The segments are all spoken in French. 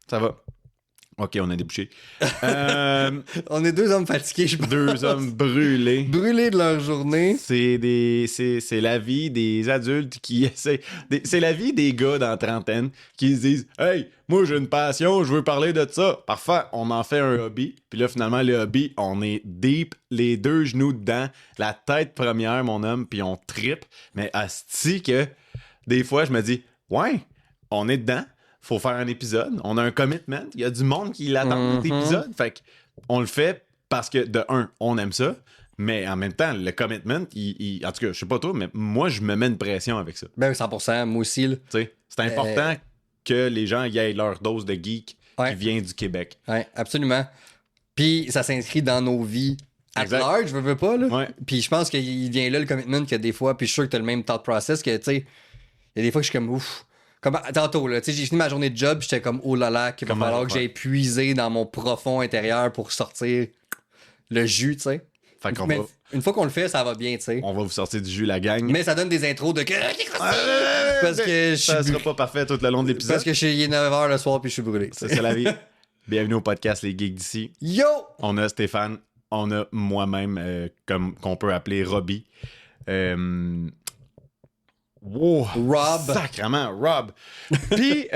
Ça va. OK, on a débouché. On est deux hommes fatigués, je pense. Deux hommes brûlés. Brûlés de leur journée. C'est la vie des adultes qui essaient... C'est la vie des gars dans la trentaine qui se disent « Hey, moi j'ai une passion, je veux parler de ça. » Parfois, on en fait un hobby. Puis là, finalement, le hobby, on est deep, les deux genoux dedans, la tête première, mon homme, puis on trippe. Mais asti que des fois, je me dis « Ouais, on est dedans. Faut faire un épisode. On a un commitment. Il y a du monde qui l'attend, cet épisode. Fait qu'on le fait parce que, de un, on aime ça. Mais en même temps, le commitment, en tout cas, je sais pas toi, mais moi, je me mets une pression avec ça. Ben 100%, moi aussi. Là. C'est important que les gens y aient leur dose de geek qui vient du Québec. Oui, absolument. Puis ça s'inscrit dans nos vies at large, je veux pas. Là. Ouais. Puis je pense qu'il vient là le commitment que des fois, puis je suis sûr que t'as le même thought process que, tu sais, il y a des fois que je suis comme ouf. Comme tantôt, là, tu sais, j'ai fini ma journée de job, j'étais comme oh là là, qu'il va falloir que j'aille puiser dans mon profond intérieur pour sortir le jus, tu sais. Mais une fois qu'on le fait, ça va bien, tu sais. On va vous sortir du jus, la gang. Mais ça donne des intros de parce que ça sera pas parfait tout le long de l'épisode. Parce que il est 9h le soir puis je suis brûlé. C'est la vie. Bienvenue au podcast Les Geeks d'ici. Yo! On a Stéphane, on a moi-même, comme qu'on peut appeler Robbie. Wow, Rob. Sacrement, Rob. Puis,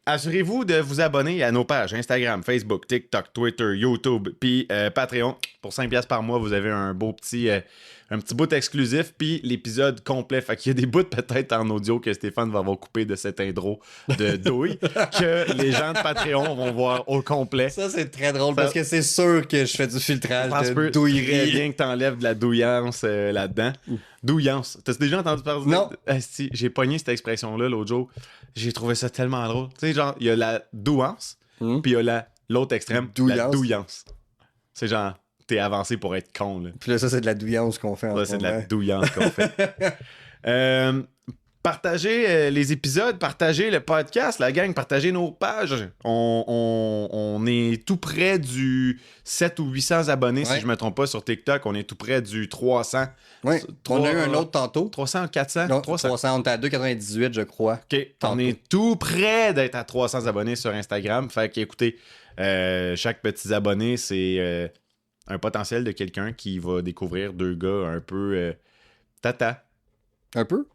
assurez-vous de vous abonner à nos pages Instagram, Facebook, TikTok, Twitter, YouTube, puis Patreon. Pour 5$ par mois, vous avez un beau petit... un petit bout exclusif, puis l'épisode complet. Fait qu'il y a des bouts peut-être en audio que Stéphane va avoir coupé de cette intro de douille que les gens de Patreon vont voir au complet. Ça, c'est très drôle parce que c'est sûr que je fais du filtrage de douillerie. Très bien que t'enlèves de la douillance là-dedans. Douillance. T'as déjà entendu parler? Non. Si, j'ai pogné cette expression-là l'autre jour. J'ai trouvé ça tellement drôle. Tu sais, genre, il y a la douance, puis il y a l'autre extrême, la douillance. C'est genre... T'es avancé pour être con, là. Puis là, ça, c'est de la douillance qu'on fait. C'est de la douillance qu'on fait. Partagez les épisodes, partagez le podcast, la gang, partagez nos pages. On est tout près du 700 ou 800 abonnés, si je me trompe pas, sur TikTok. On est tout près du 300. Oui, on a eu un autre tantôt. 300, 400? Non, 300, on est à 2,98, je crois. OK, on est tout près d'être à 300 abonnés sur Instagram. Fait qu'écoutez, chaque petit abonné, c'est... un potentiel de quelqu'un qui va découvrir deux gars un peu tata. Un peu?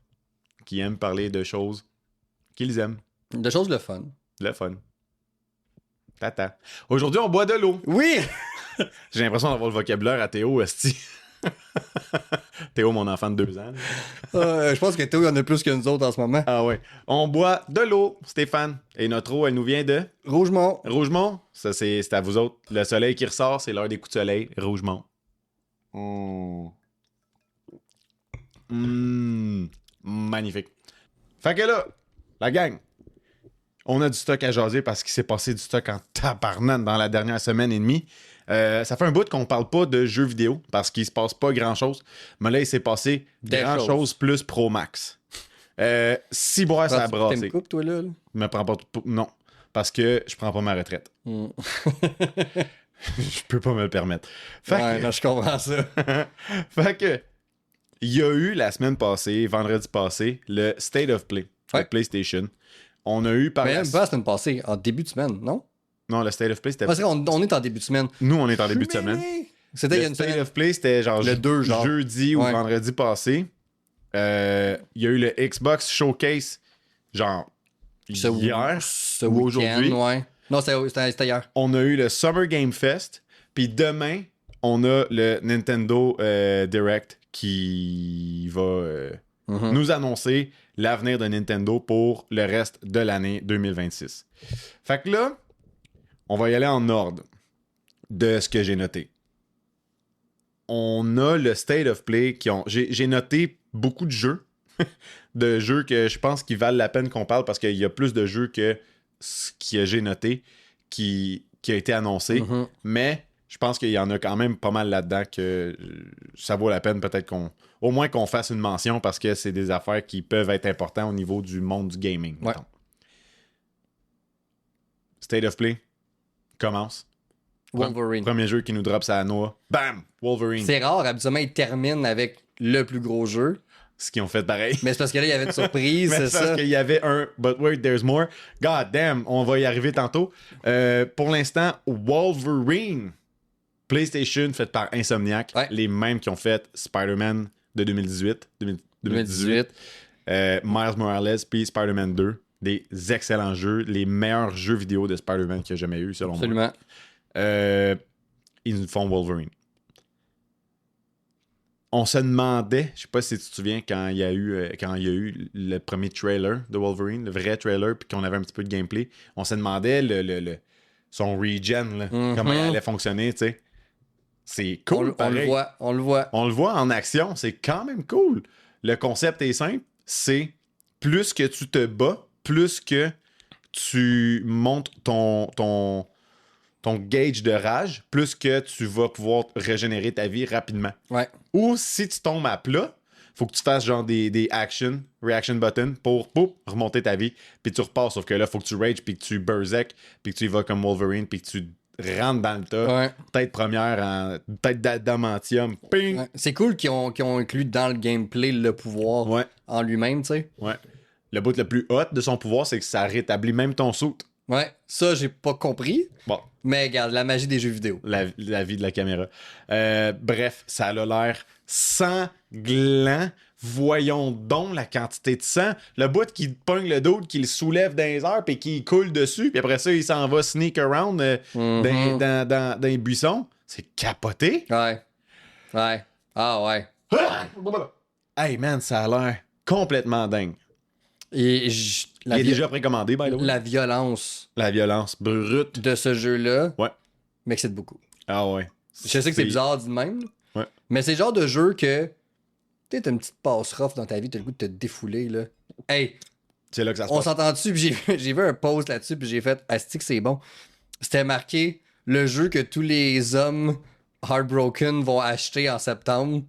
Qui aiment parler de choses qu'ils aiment. De choses le fun. Le fun. Tata. Aujourd'hui, on boit de l'eau. Oui! J'ai l'impression d'avoir le vocabulaire à Théo, esti. Théo, mon enfant de 2 ans. Je pense que Théo, il y en a plus que nous autres en ce moment. Ah ouais. On boit de l'eau, Stéphane. Et notre eau, elle nous vient de... Rougemont. Rougemont. Ça, c'est à vous autres. Le soleil qui ressort, c'est l'heure des coups de soleil. Rougemont. Magnifique. Fait que là, la gang, on a du stock à jaser parce qu'il s'est passé du stock en tabarnane dans la dernière semaine et demie. Ça fait un bout qu'on parle pas de jeux vidéo parce qu'il se passe pas grand-chose. Mais là, il s'est passé grand-chose plus Pro Max. Si boire, ça a brassé. Tu me coupes, toi, là? Me prends pas... Non, parce que je prends pas ma retraite. Je peux pas me le permettre. Non, je comprends ça. Fait que... Il y a eu la semaine passée, vendredi passé, le State of Play de PlayStation. On a eu par pas la semaine passée, en début de semaine, non? Non, le State of Play, c'était... Parce qu'on est en début de semaine. Nous, on est en début de semaine. C'était il y a une semaine. Le State of Play, c'était genre le 2, jeudi ou vendredi passé. Il y a eu le Xbox Showcase, genre hier ou aujourd'hui. Ouais. Non, c'était hier. On a eu le Summer Game Fest. Puis demain, on a le Nintendo Direct qui va nous annoncer l'avenir de Nintendo pour le reste de l'année 2026. Fait que là, on va y aller en ordre de ce que j'ai noté. On a le State of Play qui ont... J'ai noté beaucoup de jeux. De jeux que je pense qu'ils valent la peine qu'on parle parce qu'il y a plus de jeux que ce que j'ai noté qui a été annoncé. Mais... je pense qu'il y en a quand même pas mal là-dedans que ça vaut la peine peut-être au moins qu'on fasse une mention parce que c'est des affaires qui peuvent être importantes au niveau du monde du gaming. Ouais. State of Play commence. Wolverine. Premier jeu qui nous drop ça à Noah. Bam! Wolverine. C'est rare, habituellement, il termine avec le plus gros jeu. ce qu'ils ont fait pareil. Mais c'est parce que là, il y avait une surprise, Mais c'est c'est parce ça. qu'il y avait un But wait, there's more. God damn, on va y arriver tantôt. Pour l'instant, Wolverine, PlayStation, fait par Insomniac, Ouais. les mêmes qui ont fait Spider-Man de 2018. 2018. Miles Morales, puis Spider-Man 2. Des excellents jeux, les meilleurs jeux vidéo de Spider-Man qu'il y a jamais eu, selon moi. Absolument. Ils nous font Wolverine. On se demandait, je sais pas si tu te souviens, quand il y a eu le premier trailer de Wolverine, le vrai trailer, puis qu'on avait un petit peu de gameplay, on se demandait son regen, là, comment il allait fonctionner, tu sais. C'est cool, On le voit. On le voit en action, c'est quand même cool. Le concept est simple, c'est plus que tu te bats, plus que tu montes ton gauge de rage, plus que tu vas pouvoir régénérer ta vie rapidement. Ouais. Ou si tu tombes à plat, faut que tu fasses genre des reaction button pour remonter ta vie, puis tu repars. Sauf que là, faut que tu rage, puis que tu berserk, puis que tu y vas comme Wolverine, puis que tu rentres dans le tas. Ouais. Tête première en tête d'adamantium. Ping! Ouais. C'est cool qu'ils ont inclus dans le gameplay le pouvoir Ouais. en lui-même, tu sais. Ouais. Le bout le plus hot de son pouvoir, c'est que ça rétablit même ton saut. Ouais. Ça, j'ai pas compris. Bon. Mais regarde, la magie des jeux vidéo. La vie de la caméra. Bref, ça a l'air sanglant. Voyons donc la quantité de sang. Le bout qui pogne le dos, qui le soulève dans les airs, puis qui coule dessus, puis après ça, il s'en va sneak around dans les buissons. C'est capoté. Ouais. Ouais. Ah ouais. Hey man, ça a l'air complètement dingue. Et Il est déjà précommandé, by the way. la violence La violence brute. de ce jeu-là Ouais. m'excite beaucoup. Ah ouais. Je sais que c'est bizarre dit de même, là. Ouais. Mais c'est le genre de jeu que tu sais, t'as une petite passe rough dans ta vie, t'as le goût de te défouler, là. Hey, C'est là que ça se on passe. s'entend dessus, puis j'ai vu un post là-dessus, puis j'ai fait asti que c'est bon. C'était marqué le jeu que tous les hommes heartbroken vont acheter en septembre.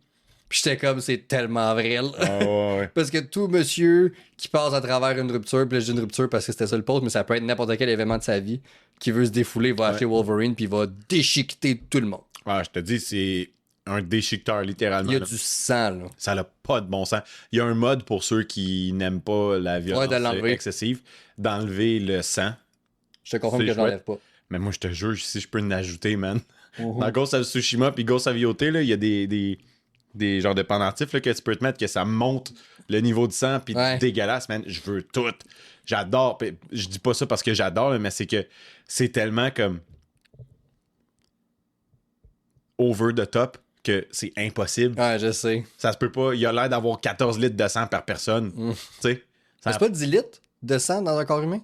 Puis j'étais comme, c'est tellement vrai, là. Ah ouais. Parce que tout monsieur qui passe à travers une rupture, puis là, je dis une rupture parce que c'était ça le post, mais ça peut être n'importe quel événement de sa vie, qui veut se défouler, va acheter Wolverine, puis il va déchiqueter tout le monde. Ah, je te dis, c'est un déchiqueteur, littéralement. Il y a là. du sang, là. Ça n'a pas de bon sens. Il y a un mode pour ceux qui n'aiment pas la violence de l'enlever. excessive, d'enlever le sang. Je te confirme C'est que je l'enlève pas. Mais moi, je te jure, si je peux en ajouter, man. Dans Ghost of Tsushima puis Ghost of Yote, là, il y a des genres de pendentifs là, que tu peux te mettre que ça monte le niveau de sang puis Ouais. dégueulasse, man. Je veux tout. J'adore. Puis je dis pas ça parce que j'adore, là, mais c'est que c'est tellement comme over the top que c'est impossible. Ouais, je sais. Ça se peut pas. Il a l'air d'avoir 14 litres de sang par personne. Tu sais? Mais c'est pas 10 litres de sang dans un corps humain?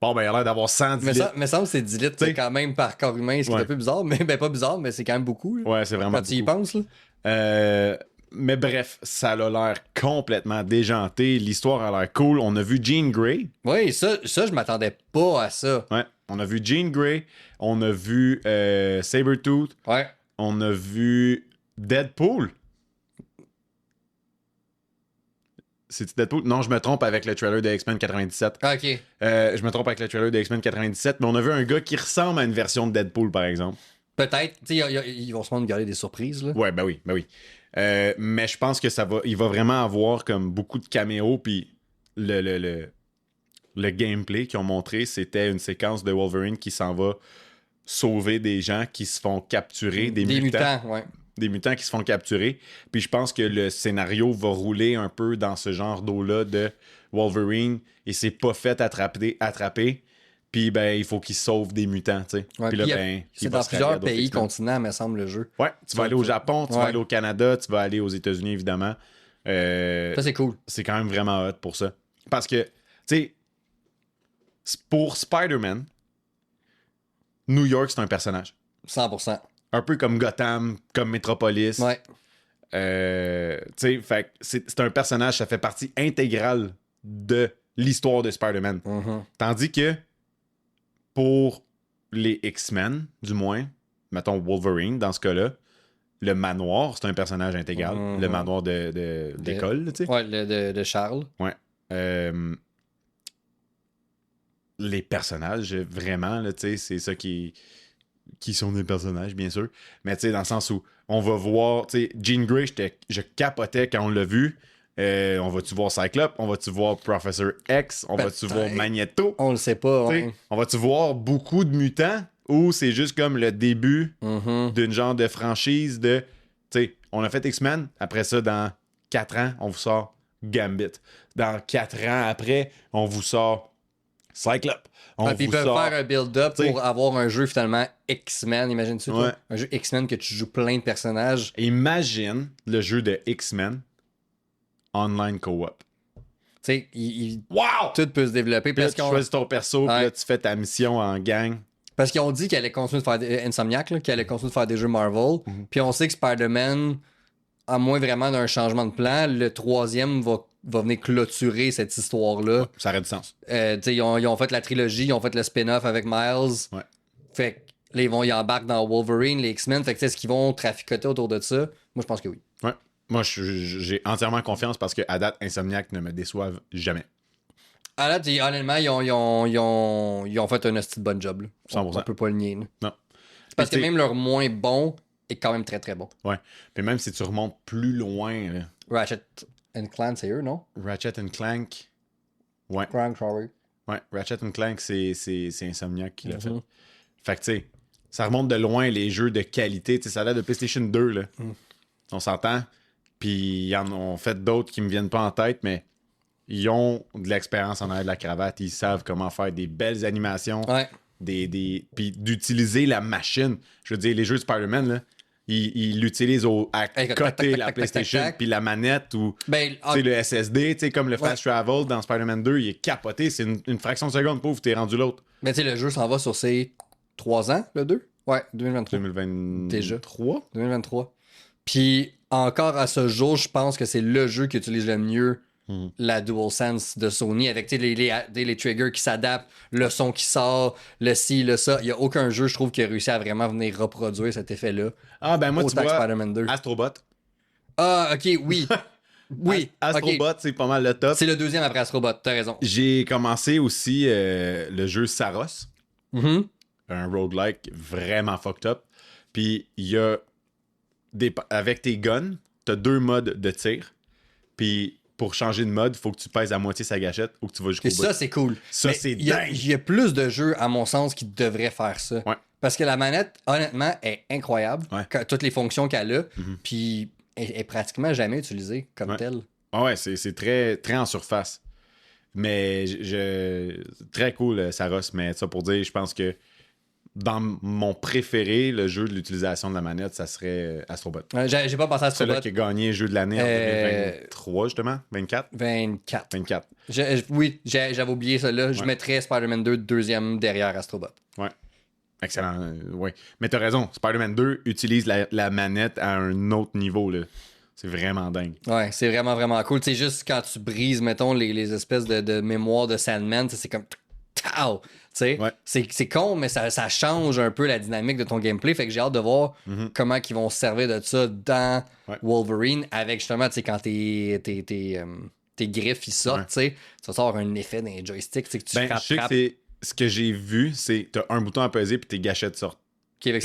Bon, ben, il a l'air d'avoir 110 Mais litres. ça me semble que c'est 10 litres, c'est quand même par corps humain, ce qui est Ouais. un peu bizarre, mais ben pas bizarre, mais c'est quand même beaucoup. Là, Ouais, c'est vraiment quand tu y beaucoup. penses, là. Mais bref, ça a l'air complètement déjanté. L'histoire a l'air cool. On a vu Jean Grey. Oui, ça, je m'attendais pas à ça. Ouais. On a vu Jean Grey. On a vu Sabretooth. Ouais. On a vu Deadpool. C'est-tu Deadpool? Non, je me trompe avec le trailer de X-Men 97. Ah, ok. Je me trompe avec le trailer de X-Men 97, mais on a vu un gars qui ressemble à une version de Deadpool, par exemple. Peut-être. Tu sais, ils vont sûrement nous garder des surprises, là. Ouais, ben oui, ben oui. Mais je pense que il va vraiment avoir comme beaucoup de caméos, puis le gameplay qu'ils ont montré, c'était une séquence de Wolverine qui s'en va sauver des gens qui se font capturer, des mutants. ouais. Des mutants qui se font capturer. Puis je pense que le scénario va rouler un peu dans ce genre d'eau-là de Wolverine. Et c'est pas fait attraper. Puis ben, il faut qu'il sauve des mutants, tu sais. Ouais, puis là, puis ben, c'est il va dans se rallier à plusieurs d'autres pays, X-Men. continents, me semble, le jeu. Ouais, tu vas aller au Japon, tu vas Ouais. aller au Canada, tu vas aller aux États-Unis, évidemment. Ça, c'est cool. C'est quand même vraiment hot pour ça. Parce que, tu sais, pour Spider-Man, New York, c'est un personnage. 100%. Un peu comme Gotham, comme Metropolis. Ouais. Tu sais, fait que c'est un personnage, ça fait partie intégrale de l'histoire de Spider-Man. Mhm. Tandis que pour les X-Men, du moins, mettons Wolverine dans ce cas-là, le manoir, c'est un personnage intégral. Mhm. Le manoir d'école, tu sais. Ouais, le de Charles. Ouais. Les personnages, vraiment, là, tu sais, c'est ça qui sont des personnages, bien sûr. Mais tu sais, dans le sens où on va voir, tu sais, Jean Grey, je capotais quand on l'a vu. On va-tu voir Cyclope? On va-tu voir Professor X? On va-tu voir Magneto? On le sait pas. T'sais, on va-tu voir beaucoup de mutants? Ou c'est juste comme le début d'une genre de franchise de... Tu sais, on a fait X-Men. Après ça, dans 4 ans, on vous sort Gambit. Dans 4 ans après, on vous sort Cyclope. Puis ils peuvent faire un build-up pour avoir un jeu finalement X-Men, imagine-tu? Ouais. Un jeu X-Men que tu joues plein de personnages. Imagine le jeu de X-Men online co-op. Tu sais, Wow! tout peut se développer. Puis là, tu choisis ton perso, puis là, tu fais ta mission en gang. Parce qu'ils ont dit qu'elle allait continuer de faire Insomniac, qu'elle allait continuer de faire des jeux Marvel. Puis on sait que Spider-Man, à moins vraiment d'un changement de plan, le 3e va venir clôturer cette histoire-là. Ouais, ça aurait du sens. Ils ont fait la trilogie, ils ont fait le spin-off avec Miles. Ouais. Fait que là, ils embarquent dans Wolverine, les X-Men. Fait que est-ce qu'ils vont traficoter autour de ça? Moi, je pense que oui. Ouais. Moi, j'ai entièrement confiance parce que à date, Insomniac ne me déçoivent jamais. À date, honnêtement, ils ont fait un hostie de bon job. Là. 100%. On peut pas le nier. Là. Non. Parce que même leur moins bon est quand même très très bon. Ouais. Puis même si tu remontes plus loin, là, Ratchet and Clank, c'est eux, non? Ratchet Clank. Ouais. Clank, sorry. Ouais. Ratchet Clank, c'est Insomniac qui l'a fait. Fait que, tu sais, ça remonte de loin les jeux de qualité. Tu sais, ça a l'air de PlayStation 2, là. On s'entend. Puis ils en ont fait d'autres qui me viennent pas en tête, mais ils ont de l'expérience en arrière de la cravate. Ils savent comment faire des belles animations. Ouais. Puis d'utiliser la machine. Je veux dire, les jeux de Spider-Man, là, ils l'utilisent à côté la PlayStation, puis la manette ou le SSD, comme le Fast Travel dans Spider-Man 2, il est capoté. C'est une fraction de seconde, pauvre, t'es rendu l'autre. Mais tu sais, le jeu s'en va sur ses 3 ans, le 2? Ouais, 2023. 2023? Déjà. 3? 2023. Puis encore à ce jour, je pense que c'est le jeu qui utilise le mieux la DualSense de Sony avec les triggers qui s'adaptent, le son qui sort, le ci, le ça. Il n'y a aucun jeu, je trouve, qui a réussi à vraiment venir reproduire cet effet-là. Ah, ben moi, autant tu vois, Spider-Man 2. Astrobot. Ah, ok, oui. Oui. Astrobot, c'est pas mal le top. C'est le 2e après Astrobot, t'as raison. J'ai commencé aussi le jeu Saros. Un roguelike vraiment fucked up. Puis il y a avec tes guns, t'as 2 modes de tir. Puis pour changer de mode, il faut que tu pèses à moitié sa gâchette ou que tu vas jusqu'au bout. Ça, c'est cool. Ça, c'est dingue. Il y a plus de jeux, à mon sens, qui devraient faire ça. Ouais. Parce que la manette, honnêtement, est incroyable. Ouais. Toutes les fonctions qu'elle a. Puis elle est pratiquement jamais utilisée comme telle. Ah ouais, c'est très, très en surface. Mais très cool, Saros. Mais ça pour dire, je pense que dans mon préféré, le jeu de l'utilisation de la manette, ça serait Astrobot. J'ai pas pensé à Astrobot. Celui qui a gagné jeu de l'année en 2023, justement. 24? 24. Oui, j'avais oublié ça là. Je mettrais Spider-Man 2 2e derrière Astrobot. Ouais. Excellent. Ouais. Mais t'as raison. Spider-Man 2 utilise la manette à un autre niveau, là. C'est vraiment dingue. Ouais, c'est vraiment, vraiment cool. C'est juste quand tu brises, mettons, les espèces de mémoire de Sandman, c'est comme... Tao! Ouais. C'est con, mais ça change un peu la dynamique de ton gameplay. Fait que j'ai hâte de voir comment ils vont se servir de ça dans Wolverine avec justement, quand tes griffes ils sortent, tu vas avoir un effet dans les joysticks. Que tu je sais que ce que j'ai vu, c'est t'as un bouton à peser puis tes gâchettes sortent. Okay, avec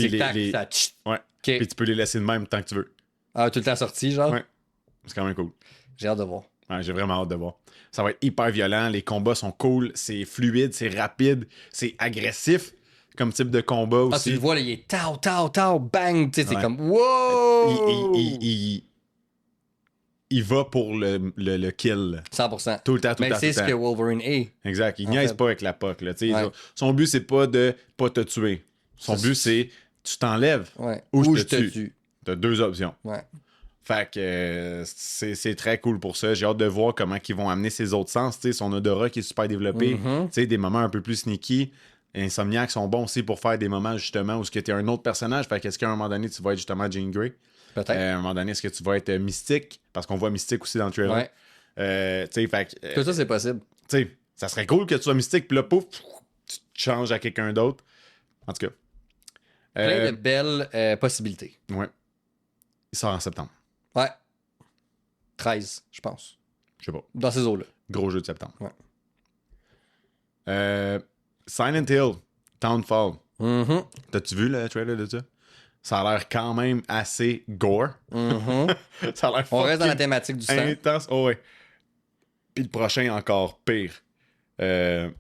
ouais. Okay. Puis tu peux les laisser de même tant que tu veux. Ah, tout le temps sorti, genre? Ouais. C'est quand même cool. J'ai hâte de voir. Ouais, j'ai vraiment hâte de voir. Ça va être hyper violent, les combats sont cool, c'est fluide, c'est rapide, c'est agressif comme type de combat aussi. Ah, tu le vois, là, il est tao, bang, tu sais, c'est comme wow! Il va pour le kill. 100%. Tout le temps. Mais c'est ce que Wolverine est. Exact. Il niaise pas avec la POC. Là. Son but, c'est pas de pas te tuer. Son but, c'est tu t'enlèves ou je te tue. T'as 2 options. Ouais. Fait que c'est très cool pour ça. J'ai hâte de voir comment ils vont amener ses autres sens. T'sais, son odorat qui est super développé. Des moments un peu plus sneaky. Insomniac sont bons aussi pour faire des moments justement où tu es un autre personnage. Fait qu'est-ce qu'à un moment donné, tu vas être justement Jean Grey? Peut-être. À un moment donné, est-ce que tu vas être Mystique? Parce qu'on voit Mystique aussi dans le trailer. Ouais. Tout ça, c'est possible. Ça serait cool que tu sois Mystique, puis là, pouf, tu te changes à quelqu'un d'autre. En tout cas. Plein de belles possibilités. Ouais. Il sort en septembre. Ouais. 13, je pense. Je sais pas. Dans ces eaux-là. Gros jeu de septembre. Ouais. Silent Hill, Townfall. Mm-hmm. T'as-tu vu le trailer de ça? Ça a l'air quand même assez gore. Ça a l'air On reste dans la thématique du sang. intense. Oh, ouais. Puis le prochain, encore pire. Ouais,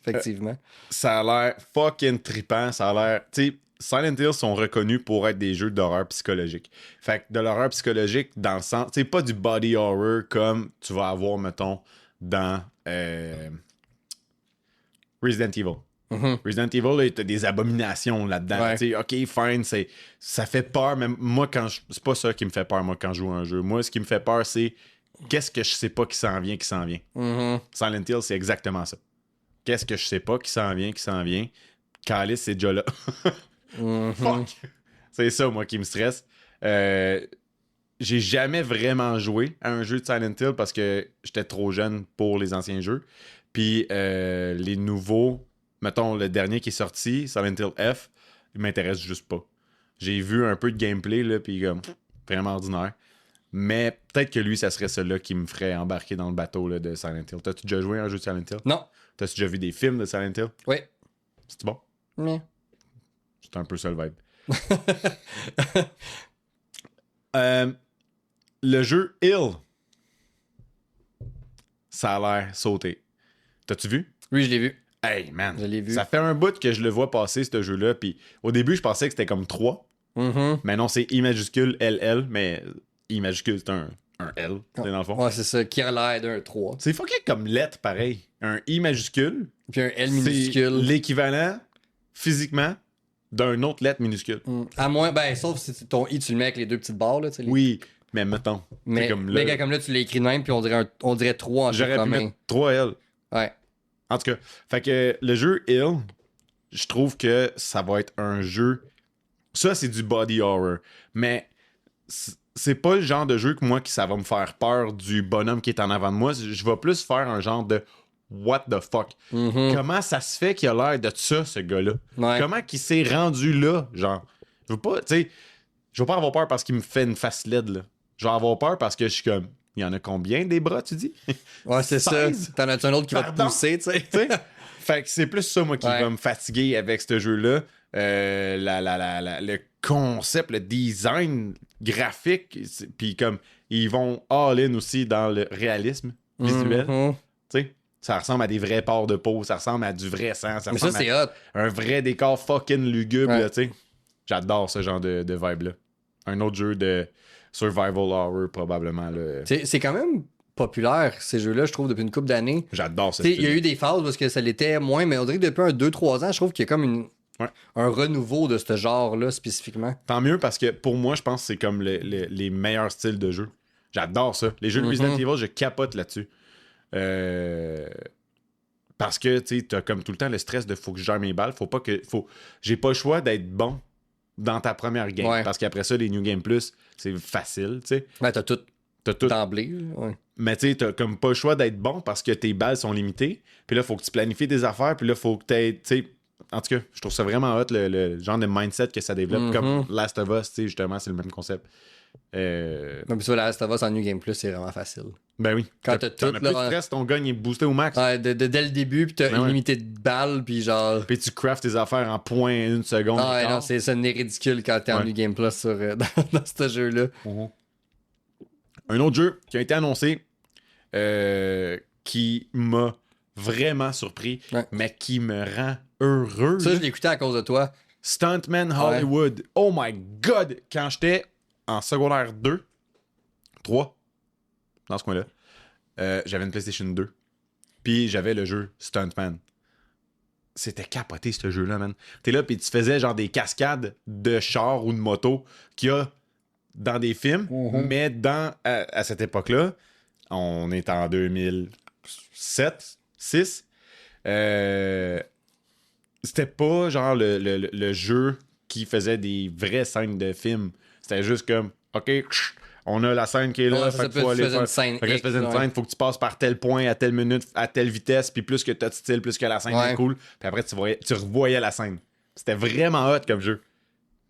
effectivement. Ça a l'air fucking trippant. Ça a l'air. Tu sais, Silent Hill sont reconnus pour être des jeux d'horreur psychologique. Fait que de l'horreur psychologique dans le sens. Tu sais, pas du body horror comme tu vas avoir, mettons, dans Resident Evil. Resident Evil, là, t'as des abominations là-dedans. Ouais. Tu sais, ok, fine, ça fait peur, mais moi, c'est pas ça qui me fait peur, moi, quand je joue à un jeu. Moi, ce qui me fait peur, c'est qu'est-ce que je sais pas qui s'en vient. Silent Hill, c'est exactement ça. Qu'est-ce que je sais pas qui s'en vient. Calice, c'est déjà là. Fuck! C'est ça, moi, qui me stresse. J'ai jamais vraiment joué à un jeu de Silent Hill parce que j'étais trop jeune pour les anciens jeux. Puis les nouveaux, mettons le dernier qui est sorti, Silent Hill F, il m'intéresse juste pas. J'ai vu un peu de gameplay, là, puis comme vraiment ordinaire. Mais peut-être que lui, ça serait celui-là qui me ferait embarquer dans le bateau là, de Silent Hill. T'as-tu déjà joué à un jeu de Silent Hill? Non. T'as-tu déjà vu des films de Silent Hill? Oui. C'est bon? Mais... C'est un peu ça le vibe. Le jeu Hill, ça a l'air sauté. T'as-tu vu? Oui, je l'ai vu. Hey, man. Je l'ai vu. Ça fait un bout que je le vois passer, ce jeu-là. Puis au début, je pensais que c'était comme 3. Mais non, c'est I majuscule LL. Mais I majuscule, c'est un L, dans le fond. Ouais, c'est ça. Qui a l'air d'un 3. C'est fucké comme lettre, pareil. Un I majuscule. Puis un L minuscule. C'est l'équivalent, physiquement, d'un autre lettre minuscule. À moins, ben, sauf si ton I, tu le mets avec les deux petites barres, là, tu sais. Oui, mais mettons. Mais comme là, comme là, tu l'as écrit de même, puis on dirait 3 en J'aurais pu commun. mettre 3 L. Ouais. En tout cas, fait que le jeu Hill, je trouve que ça va être un jeu. Ça, c'est du body horror. Mais c'est pas le genre de jeu que moi, qui ça va me faire peur du bonhomme qui est en avant de moi. Je vais plus faire un genre de what the fuck. Comment ça se fait qu'il a l'air de ça, ce gars-là? Ouais. Comment qu'il s'est rendu là? Genre, je veux pas, tu sais, je veux pas avoir peur parce qu'il me fait une face laide, là. Je vais avoir peur parce que je suis comme, il y en a combien des bras, tu dis? Ouais, c'est ça. 16? T'en as un autre qui va te Pardon? pousser, tu sais. T'sais? Fait que c'est plus ça, moi, qui Ouais. va me fatiguer avec ce jeu-là. Le concept, le design graphique, puis comme ils vont all-in aussi dans le réalisme visuel. T'sais, ça ressemble à des vrais pores de peau, ça ressemble à du vrai sang, ça Mais ça, ressemble c'est à hot. un vrai décor fucking lugubre, Ouais. là, t'sais. J'adore ce genre de vibe-là. Un autre jeu de survival horror, probablement. Là. C'est quand même populaire, ces jeux-là, je trouve, depuis une couple d'années. J'adore ce Tu sais, il y a style. eu des phases parce que ça l'était moins, mais on dirait que depuis 2-3 ans, je trouve qu'il y a comme un renouveau de ce genre-là spécifiquement. Tant mieux parce que pour moi, je pense que c'est comme les meilleurs styles de jeu. J'adore ça. Les jeux de Resident Evil, je capote là-dessus. Parce que tu sais, t'as comme tout le temps le stress de faut que je gère mes balles. J'ai pas le choix d'être bon dans ta première game. Ouais. Parce qu'après ça, les New Game Plus, c'est facile, tu sais. Ouais, t'as tout T'as tout. d'emblée. Ouais. Mais tu sais, t'as comme pas le choix d'être bon parce que tes balles sont limitées. Puis là, faut que tu planifies des affaires. Puis là, faut que t'aies, tu sais... En tout cas, je trouve ça vraiment hot, le genre de mindset que ça développe. Comme Last of Us, tu sais, justement, c'est le même concept. Même si Last of Us en New Game Plus, c'est vraiment facile. Ben oui. Quand t'as T'en tout, as plus de là, stress, ton gun est boosté au max. ouais, dès le début, puis t'as Ben ouais. illimité de balles, puis genre... Puis tu crafts tes affaires en 0.1 seconde. Ah ouais, et non, quart. ça n'est ridicule quand t'es en Ouais. New Game Plus dans ce jeu-là. Un autre jeu qui a été annoncé qui m'a vraiment surpris, Ouais. mais qui me rend heureux. Ça, là. je l'ai écouté à cause de toi. Stuntman Hollywood. Oh my god! Quand j'étais en secondaire 2, 3, dans ce coin-là, j'avais une PlayStation 2. Puis j'avais le jeu Stuntman. C'était capoté, ce jeu-là, man. T'es là, puis tu faisais genre des cascades de chars ou de motos qu'il y a dans des films, mais à cette époque-là, on est en 2007, 6, c'était pas genre le jeu qui faisait des vraies scènes de films. C'était juste comme, OK, on a la scène qui est là, Ouais, fait ça qu'il faut peut- tu aller faisais faire... une scène Fait que là, tu faisais une X, scène, faut que tu passes par tel point, à telle minute, à telle vitesse, puis plus que t'as de style, plus que la scène Ouais. est cool, puis après, tu revoyais la scène. C'était vraiment hot comme jeu.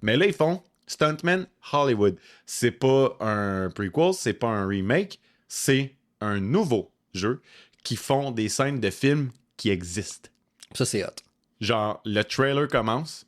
Mais là, ils font Stuntman Hollywood. C'est pas un prequel, c'est pas un remake, c'est un nouveau jeu qui font des scènes de films qui existent. Ça, c'est hot. Genre, le trailer commence,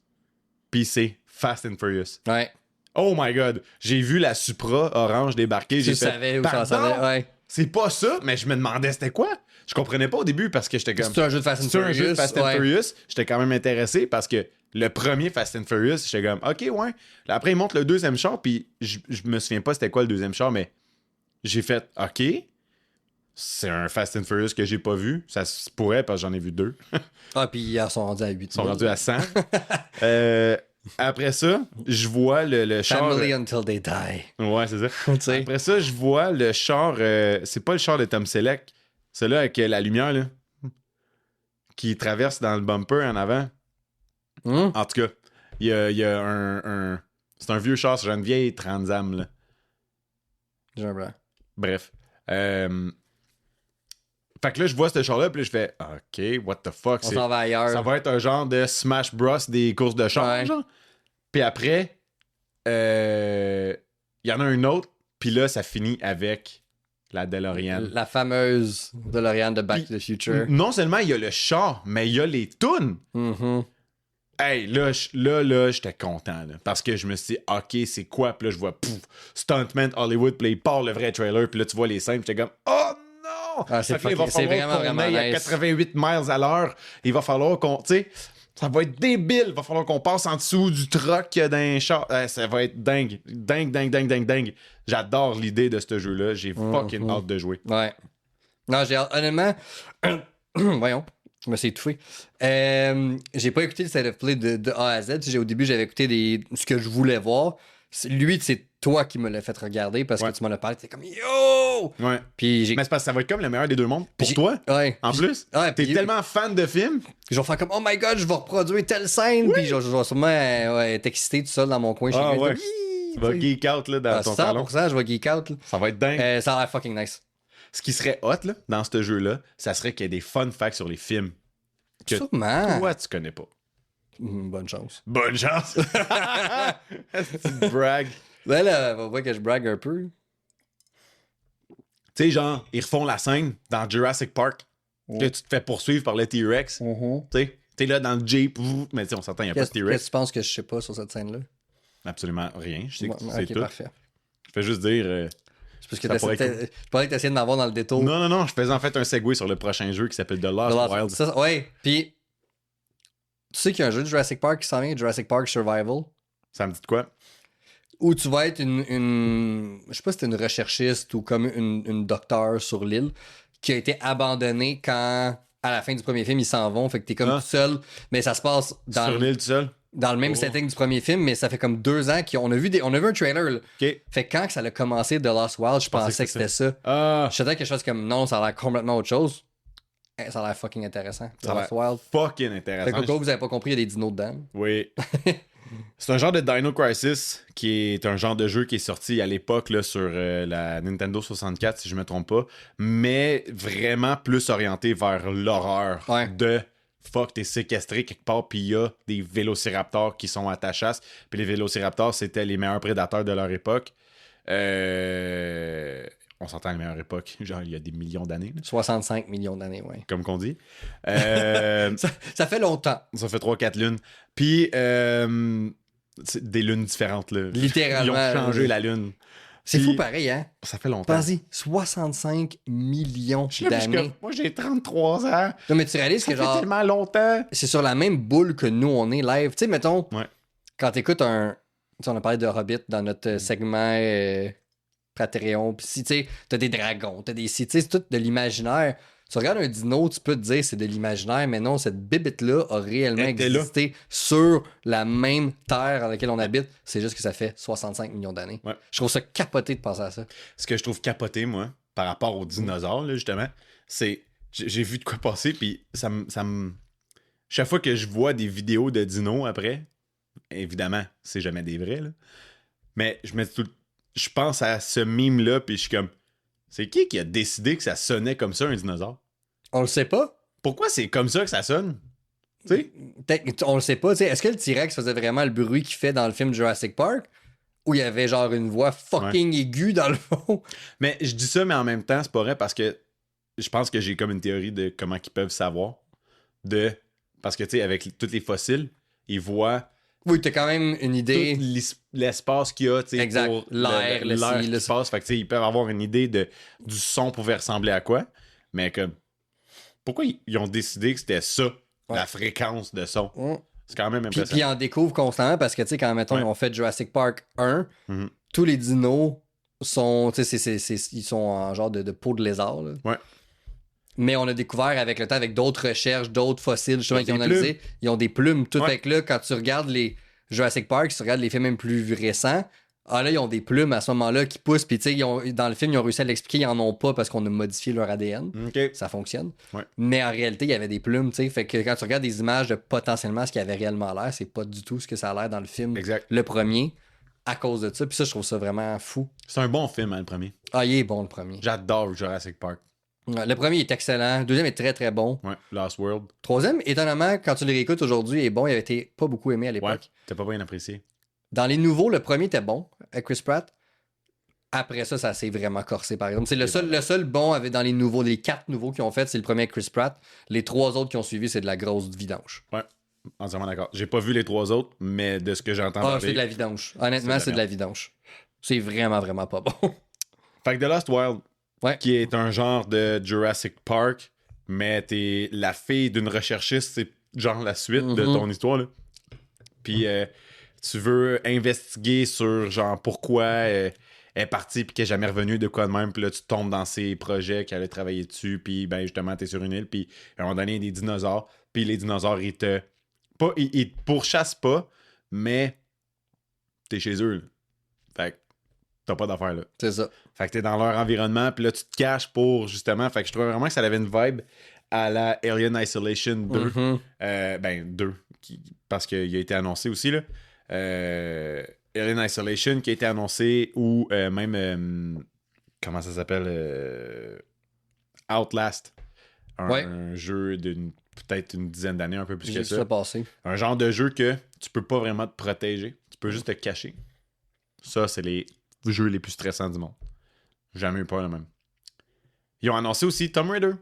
puis c'est Fast and Furious. Ouais. Oh my God! J'ai vu la Supra orange débarquer. Tu savais où ça s'en allait, ouais. C'est pas ça, mais je me demandais c'était quoi. Je comprenais pas au début parce que j'étais comme... C'est un jeu de Fast and Furious. C'est un jeu de Fast and ouais. Furious. J'étais quand même intéressé parce que le premier Fast and Furious, j'étais comme, OK, ouais. Là, après, ils montrent le deuxième char, puis je me souviens pas c'était quoi le deuxième char, mais j'ai fait, OK, c'est un Fast and Furious que j'ai pas vu. Ça se pourrait parce que j'en ai vu 2. Ah, puis ils sont rendus à 8. Ils sont rendus à 100. Après ça, je vois le char... Family until they die. Ouais, c'est ça. Après ça, je vois le char... c'est pas le char de Tom Selleck. Celui-là avec la lumière, là. Qui traverse dans le bumper en avant. En tout cas, il y a un... C'est un vieux char, c'est une vieille Transam, là. J'ai un blanc. Bref. Fait que là, je vois ce char-là, puis là, je fais OK, what the fuck. On s'en va ailleurs. Ça va être un genre de Smash Bros. Des courses de char, genre. Puis après, il y en a un autre, puis là, ça finit avec la DeLorean. La fameuse DeLorean de Back to the Future. Non seulement il y a le char, mais il y a les tunes. Hey, là, j'étais content, là, parce que je me suis dit, OK, c'est quoi? Puis là, je vois, Stuntman Hollywood, puis là, il part le vrai trailer, puis là, tu vois les scènes, puis j'étais comme, oh non! C'est vraiment qu'on aille nice. à 88 miles à l'heure. Il va falloir qu'on, tu sais, ça va être débile. Il va falloir qu'on passe en dessous du truck d'un char. Ça va être dingue. Dingue. J'adore l'idée de ce jeu-là. J'ai fucking hâte de jouer. Ouais. Non, j'ai hâte. Honnêtement, voyons. Je me suis étouffé. J'ai pas écouté le State of Play de A à Z. Au début, j'avais écouté ce que je voulais voir. Lui, c'est toi qui me l'as fait regarder parce que tu m'en as parlé. T'es comme yo! Ouais. Puis mais c'est parce que ça va être comme le meilleur des deux mondes pour toi. Ouais. En plus, t'es tellement fan de films. Je vais faire comme oh my god, je vais reproduire telle scène. Puis je vais sûrement être excité tout seul dans mon coin. Tu vas geek out là, dans ton salon. 100%, je vais geek out. Là. Ça va être dingue. Ça a l'air fucking nice. Ce qui serait hot là, dans ce jeu-là, ça serait qu'il y ait des fun facts sur les films. Que sûrement. Toi, tu connais pas. Bonne chance. Bonne chance! Tu bragues. Ben là, on va voir que je brague un peu. Tu sais, genre, ils refont la scène dans Jurassic Park. Que tu te fais poursuivre par le T-Rex. Tu sais, t'es là dans le Jeep. Mais tu sais, on s'entend, il n'y a pas de T-Rex. Qu'est-ce que tu penses que je sais pas sur cette scène-là? Absolument rien. Je sais que c'est tout. Parfait. Je fais juste dire... C'est parce que je parlais que t'essayais de m'avoir dans le détour. Non. Je faisais en fait un segue sur le prochain jeu qui s'appelle The Lost Wild. Ouais, puis... Tu sais qu'il y a un jeu de Jurassic Park qui s'en vient, Jurassic Park Survival. Ça me dit de quoi? Où tu vas être une je sais pas si c'est une recherchiste ou comme une docteur sur l'île qui a été abandonnée quand, à la fin du premier film, ils s'en vont. Fait que t'es comme tout seul. Mais ça se passe sur l'île tout seul? Dans le même setting du premier film, mais ça fait comme 2 ans qu'on a vu un trailer. Là. Okay. Fait que quand ça a commencé The Lost Wild, je pensais que c'était ça. Je savais quelque chose comme non, ça a l'air complètement autre chose. Ça a l'air fucking intéressant. Ça a l'air wild. Fucking intéressant. Fait que quand vous avez pas compris, il y a des dinos dedans. Oui. C'est un genre de Dino Crisis qui est un genre de jeu qui est sorti à l'époque là, sur la Nintendo 64, si je me trompe pas, mais vraiment plus orienté vers l'horreur de fuck, t'es séquestré quelque part, puis il y a des vélociraptors qui sont à ta chasse. Puis les vélociraptors, c'était les meilleurs prédateurs de leur époque. On s'entend à la meilleure époque, genre il y a des millions d'années. Là. 65 millions d'années, oui. Comme qu'on dit. Ça fait longtemps. Ça fait 3-4 lunes. Puis, des lunes différentes. Là. Littéralement. Ils ont changé la lune. C'est fou pareil, hein? Ça fait longtemps. Vas-y, 65 millions d'années. Moi, j'ai 33 ans. Non, mais tu réalises que genre... Ça fait tellement longtemps. C'est sur la même boule que nous, on est live. Tu sais, mettons, quand t'écoutes un... Tu sais, on a parlé de Hobbit dans notre segment... Patreon, pis si tu sais, t'as des dragons, t'as des... Tu sais, c'est tout de l'imaginaire. Tu regardes un dino, tu peux te dire c'est de l'imaginaire, mais non, cette bibite-là a réellement existé sur la même terre dans laquelle on habite. C'est juste que ça fait 65 millions d'années. Ouais. Je trouve ça capoté de penser à ça. Ce que je trouve capoté, moi, par rapport aux dinosaures, là, justement, c'est... J'ai vu de quoi passer, puis ça me... Chaque fois que je vois des vidéos de dinos après, évidemment, c'est jamais des vrais, là, mais je pense à ce mime-là, puis je suis comme... C'est qui a décidé que ça sonnait comme ça, un dinosaure? On le sait pas. Pourquoi c'est comme ça que ça sonne? Tu sais? On le sait pas. T'sais. Est-ce que le T-Rex faisait vraiment le bruit qu'il fait dans le film Jurassic Park? Ou il y avait genre une voix fucking aiguë dans le fond? Mais je dis ça, mais en même temps, c'est pas vrai parce que je pense que j'ai comme une théorie de comment ils peuvent savoir. Parce que, tu sais, avec tous les fossiles, ils voient... Oui, t'as quand même une idée. Tout l'espace qu'il y a, tu sais, Exact. pour L'air, le l'air ci, qui le se ça. passe. Fait que, tu sais, ils peuvent avoir une idée du son pouvait ressembler à quoi. Mais comme, pourquoi ils ont décidé que c'était ça, la fréquence de son? C'est quand même Puis impressionnant. ils en découvrent constamment parce que, tu sais, quand, mettons, ils ont fait Jurassic Park 1, tous les dinos sont, tu sais, ils sont en genre de peau de lézard, là. Ouais. Mais on a découvert avec le temps, avec d'autres recherches, d'autres fossiles, justement, qui ont des analysé, ils ont des plumes. Tout Ouais. fait que là, quand tu regardes les Jurassic Park, si tu regardes les films même plus récents, là, ils ont des plumes à ce moment-là qui poussent. Puis, tu sais, dans le film, ils ont réussi à l'expliquer, ils en ont pas parce qu'on a modifié leur ADN. OK. Ça fonctionne. Ouais. Mais en réalité, il y avait des plumes, tu sais. Fait que quand tu regardes des images de potentiellement ce qui avait réellement l'air, c'est pas du tout ce que ça a l'air dans le film. Exact. Le premier, à cause de ça. Puis ça, je trouve ça vraiment fou. C'est un bon film, hein, le premier. Ah, il est bon, le premier. J'adore Jurassic Park. Ouais, le premier est excellent. Le deuxième est très, très bon. Ouais, Lost World. Troisième, étonnamment, quand tu le réécoutes aujourd'hui, est bon. Il avait été pas beaucoup aimé à Ouais, l'époque. t'as pas bien apprécié. Dans les nouveaux, le premier était bon, avec Chris Pratt. Après ça, ça s'est vraiment corsé, par exemple. C'est le seul bon dans les nouveaux, les 4 nouveaux qu'ils ont fait, c'est le premier avec Chris Pratt. Les 3 autres qui ont suivi, c'est de la grosse vidange. Ouais, entièrement d'accord. J'ai pas vu les 3 autres, mais de ce que j'entends Ah, parler... c'est de la vidange. Honnêtement, c'est de la vidange. C'est vraiment, vraiment pas bon. Fait que The Lost World, Ouais. qui est un genre de Jurassic Park, mais t'es la fille d'une recherchiste, c'est genre la suite de ton histoire, là. Puis tu veux investiguer sur genre pourquoi elle est partie puis qu'elle n'est jamais revenue, de quoi de même, puis là tu tombes dans ses projets qu'elle a travaillé dessus, puis ben justement t'es sur une île, puis à un moment donné il y a des dinosaures, puis les dinosaures ils te pourchassent pas, mais t'es chez eux, là. Fait que t'as pas d'affaires là. C'est ça. Fait que t'es dans leur environnement, puis là, tu te caches pour, justement... Fait que je trouvais vraiment que ça avait une vibe à la Alien Isolation 2. Ben, 2, parce qu'il a été annoncé aussi, là. Alien Isolation qui a été annoncé, ou même... comment ça s'appelle? Outlast. Un jeu d'une peut-être une dizaine d'années, un peu plus que ça. Passé. Un genre de jeu que tu peux pas vraiment te protéger. Tu peux juste te cacher. Ça, c'est les jeux les plus stressants du monde. Jamais eu peur le même. Ils ont annoncé aussi Tomb Raider,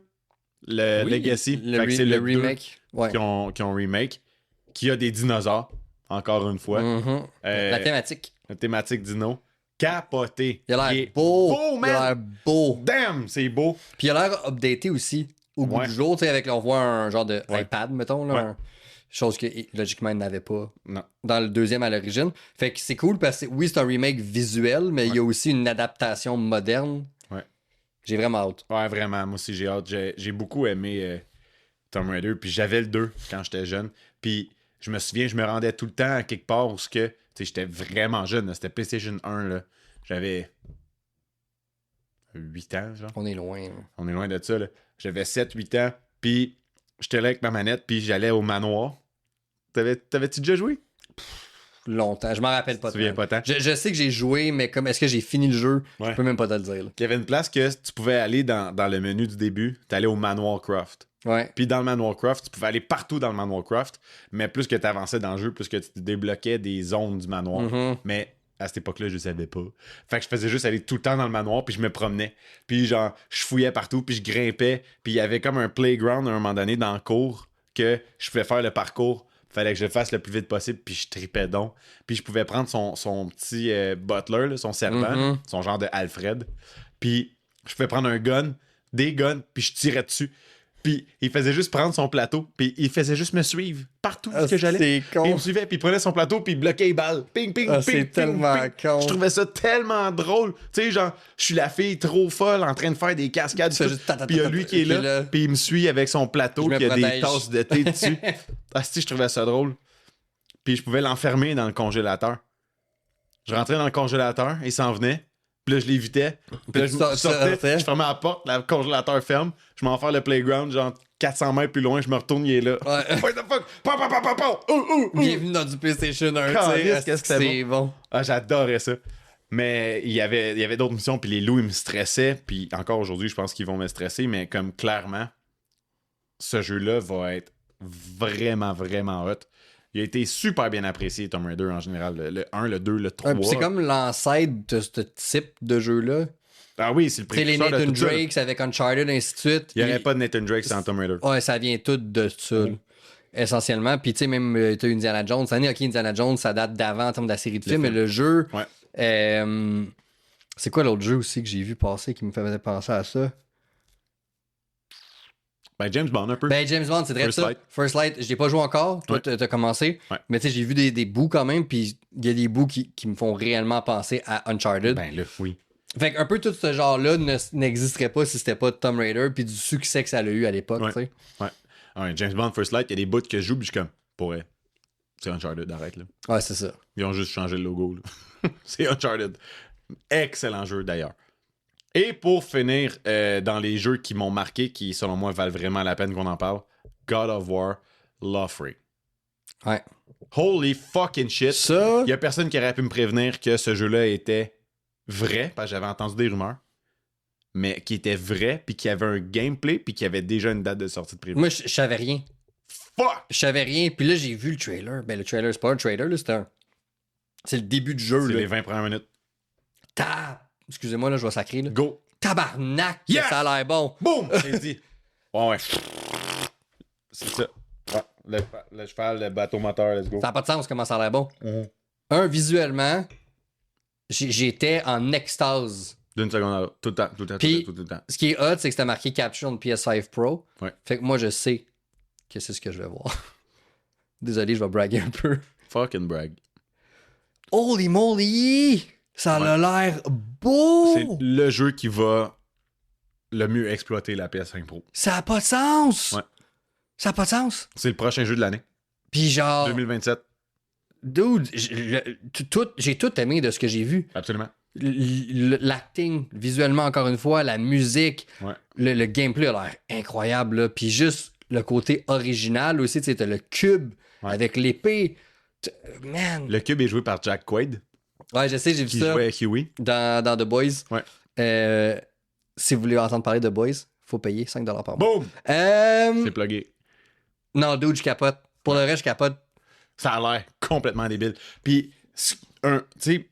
le Legacy. C'est le remake. Ouais. Qui ont remake, qui a des dinosaures, encore une fois. La thématique. La thématique dino. Capoté. Il a l'air beau. Man. Il a l'air beau. Damn, c'est beau. Puis il a l'air updaté aussi. Au bout du jour, tu sais, avec on voit un genre de iPad, mettons, là. Chose que logiquement il n'avait pas dans le deuxième à l'origine. Fait que c'est cool parce que oui, c'est un remake visuel, mais il y a aussi une adaptation moderne. Ouais. J'ai vraiment hâte. Ouais, vraiment. Moi aussi, j'ai hâte. J'ai beaucoup aimé Tomb Raider. Puis j'avais le 2 quand j'étais jeune. Puis je me souviens, je me rendais tout le temps à quelque part où j'étais vraiment jeune. C'était PlayStation 1. Là. J'avais 8 ans, genre. On est loin. On est loin de ça. Là. J'avais 7-8 ans. Puis j'étais là avec ma manette. Puis j'allais au manoir. T'avais-tu déjà joué? Longtemps. Je m'en rappelle pas. Tu te souviens pas tant? Je sais que j'ai joué, mais comme est-ce que j'ai fini le jeu? Je peux même pas te le dire. Là. Il y avait une place que tu pouvais aller dans le menu du début. T'allais au Manoir Croft. Ouais. Puis dans le Manoir Croft, tu pouvais aller partout dans le Manoir Croft, mais plus que tu avançais dans le jeu, plus que tu débloquais des zones du manoir. Mais à cette époque-là, je le savais pas. Fait que je faisais juste aller tout le temps dans le manoir, puis je me promenais. Puis genre, je fouillais partout, puis je grimpais. Puis il y avait comme un playground à un moment donné dans le cours que je pouvais faire le parcours. Fallait que je le fasse le plus vite possible, puis je tripais donc. Puis je pouvais prendre son petit butler, là, son servant, son genre de Alfred. Puis je pouvais prendre des guns, puis je tirais dessus. Puis il faisait juste prendre son plateau, puis il faisait juste me suivre partout où que j'allais. C'est con. Et il me suivait, puis il prenait son plateau, puis il bloquait les balles. Ping, ping, ping, c'est ping, tellement ping. con. Je trouvais ça tellement drôle. Tu sais, genre, je suis la fille trop folle en train de faire des cascades. Puis il y a lui qui est là, puis il me suit avec son plateau, puis il y a des tasses de thé dessus. Je trouvais ça drôle. Puis je pouvais l'enfermer dans le congélateur. Je rentrais dans le congélateur, il s'en venait. Puis là, je l'évitais. Puis là, je sortais, je fermais la porte, le congélateur ferme. Je m'en fais le playground, genre 400 mètres plus loin, je me retourne, il est là. Ouais. What the fuck? Bienvenue dans du PlayStation 1, qu'est-ce que c'est bon. Ah, j'adorais ça. Mais il y avait d'autres missions, puis les loups, ils me stressaient. Puis encore aujourd'hui, je pense qu'ils vont me stresser, mais comme clairement, ce jeu-là va être vraiment, vraiment hot. Il a été super bien apprécié, Tomb Raider, en général. Le 1, le 2, le 3. C'est comme l'ancêtre de ce type de jeu-là. Ah oui, c'est le précurseur de tout ça. Les Nathan Drakes avec Uncharted, ainsi de suite. Il n'y aurait pas de Nathan Drake sans Tomb Raider. Ouais, ça vient tout de ça. essentiellement. Puis, tu sais, même, t'as Indiana Jones. Cette année, OK, Indiana Jones, ça date d'avant en termes de la série de films, mais le jeu... c'est quoi l'autre jeu aussi que j'ai vu passer qui me faisait penser à ça? Ben, James Bond, un peu. Ben, James Bond, c'est très ça. First Light, je l'ai pas joué encore. Toi, t'as commencé. Ouais. Mais tu sais, j'ai vu des bouts quand même, puis il y a des bouts qui me font réellement penser à Uncharted. Ben là, oui. Fait qu'un peu tout ce genre-là n'existerait pas si c'était pas Tomb Raider, puis du succès que ça a eu à l'époque, tu sais. Ouais, James Bond First Light, il y a des bouts que je joue, puis je suis comme, pourrais. C'est Uncharted, arrête, là. Ouais, c'est ça. Ils ont juste changé le logo, là. C'est Uncharted. Excellent jeu, d'ailleurs. Et pour finir, dans les jeux qui m'ont marqué, qui, selon moi, valent vraiment la peine qu'on en parle, God of War, Lawfree. Ouais. Holy fucking shit. Ça... Il y a personne qui aurait pu me prévenir que ce jeu-là était vrai, parce que j'avais entendu des rumeurs, mais qui était vrai, puis qui avait un gameplay, puis qui avait déjà une date de sortie de prévu. Moi, je savais rien. Fuck! Je savais rien, puis là, j'ai vu le trailer. Ben, le trailer, c'est pas un trailer, là, c'est le début du jeu, C'est là. les 20 premières minutes. Excusez-moi, là, je vais sacrer, là. Go! Tabarnak! Yes! Ça a l'air bon! Boum! J'ai dit. Ouais. C'est ça. Ouais. Le cheval, le bateau moteur, let's go. Ça n'a pas de sens comment ça a l'air bon. Visuellement, j'étais en extase. D'une seconde à l'autre. Tout le temps, tout le temps, Puis, tout le temps. ce qui est hot, c'est que c'était marqué Capture on PS5 Pro. Ouais. Fait que moi, je sais que c'est ce que je vais voir. Désolé, je vais braguer un peu. Fucking brag. Holy moly! Ça a l'air beau! C'est le jeu qui va le mieux exploiter la PS5 Pro. Ça a pas de sens! Ouais. Ça a pas de sens! C'est le prochain jeu de l'année. Puis genre... 2027. Dude, j'ai tout aimé de ce que j'ai vu. Absolument. L'acting, visuellement encore une fois, la musique, Ouais. le gameplay a l'air incroyable. Là. Puis juste le côté original aussi, tu sais, t'as le cube avec l'épée. Man! Le cube est joué par Jack Quaid. Ouais, je sais, j'ai vu Qui ça jouait Huey. dans The Boys. Ouais. Si vous voulez entendre parler de The Boys, faut payer 5$ par mois. Boom! C'est plugué. Non, dude, je capote. Pour le reste, je capote. Ça a l'air complètement débile. Puis, tu sais,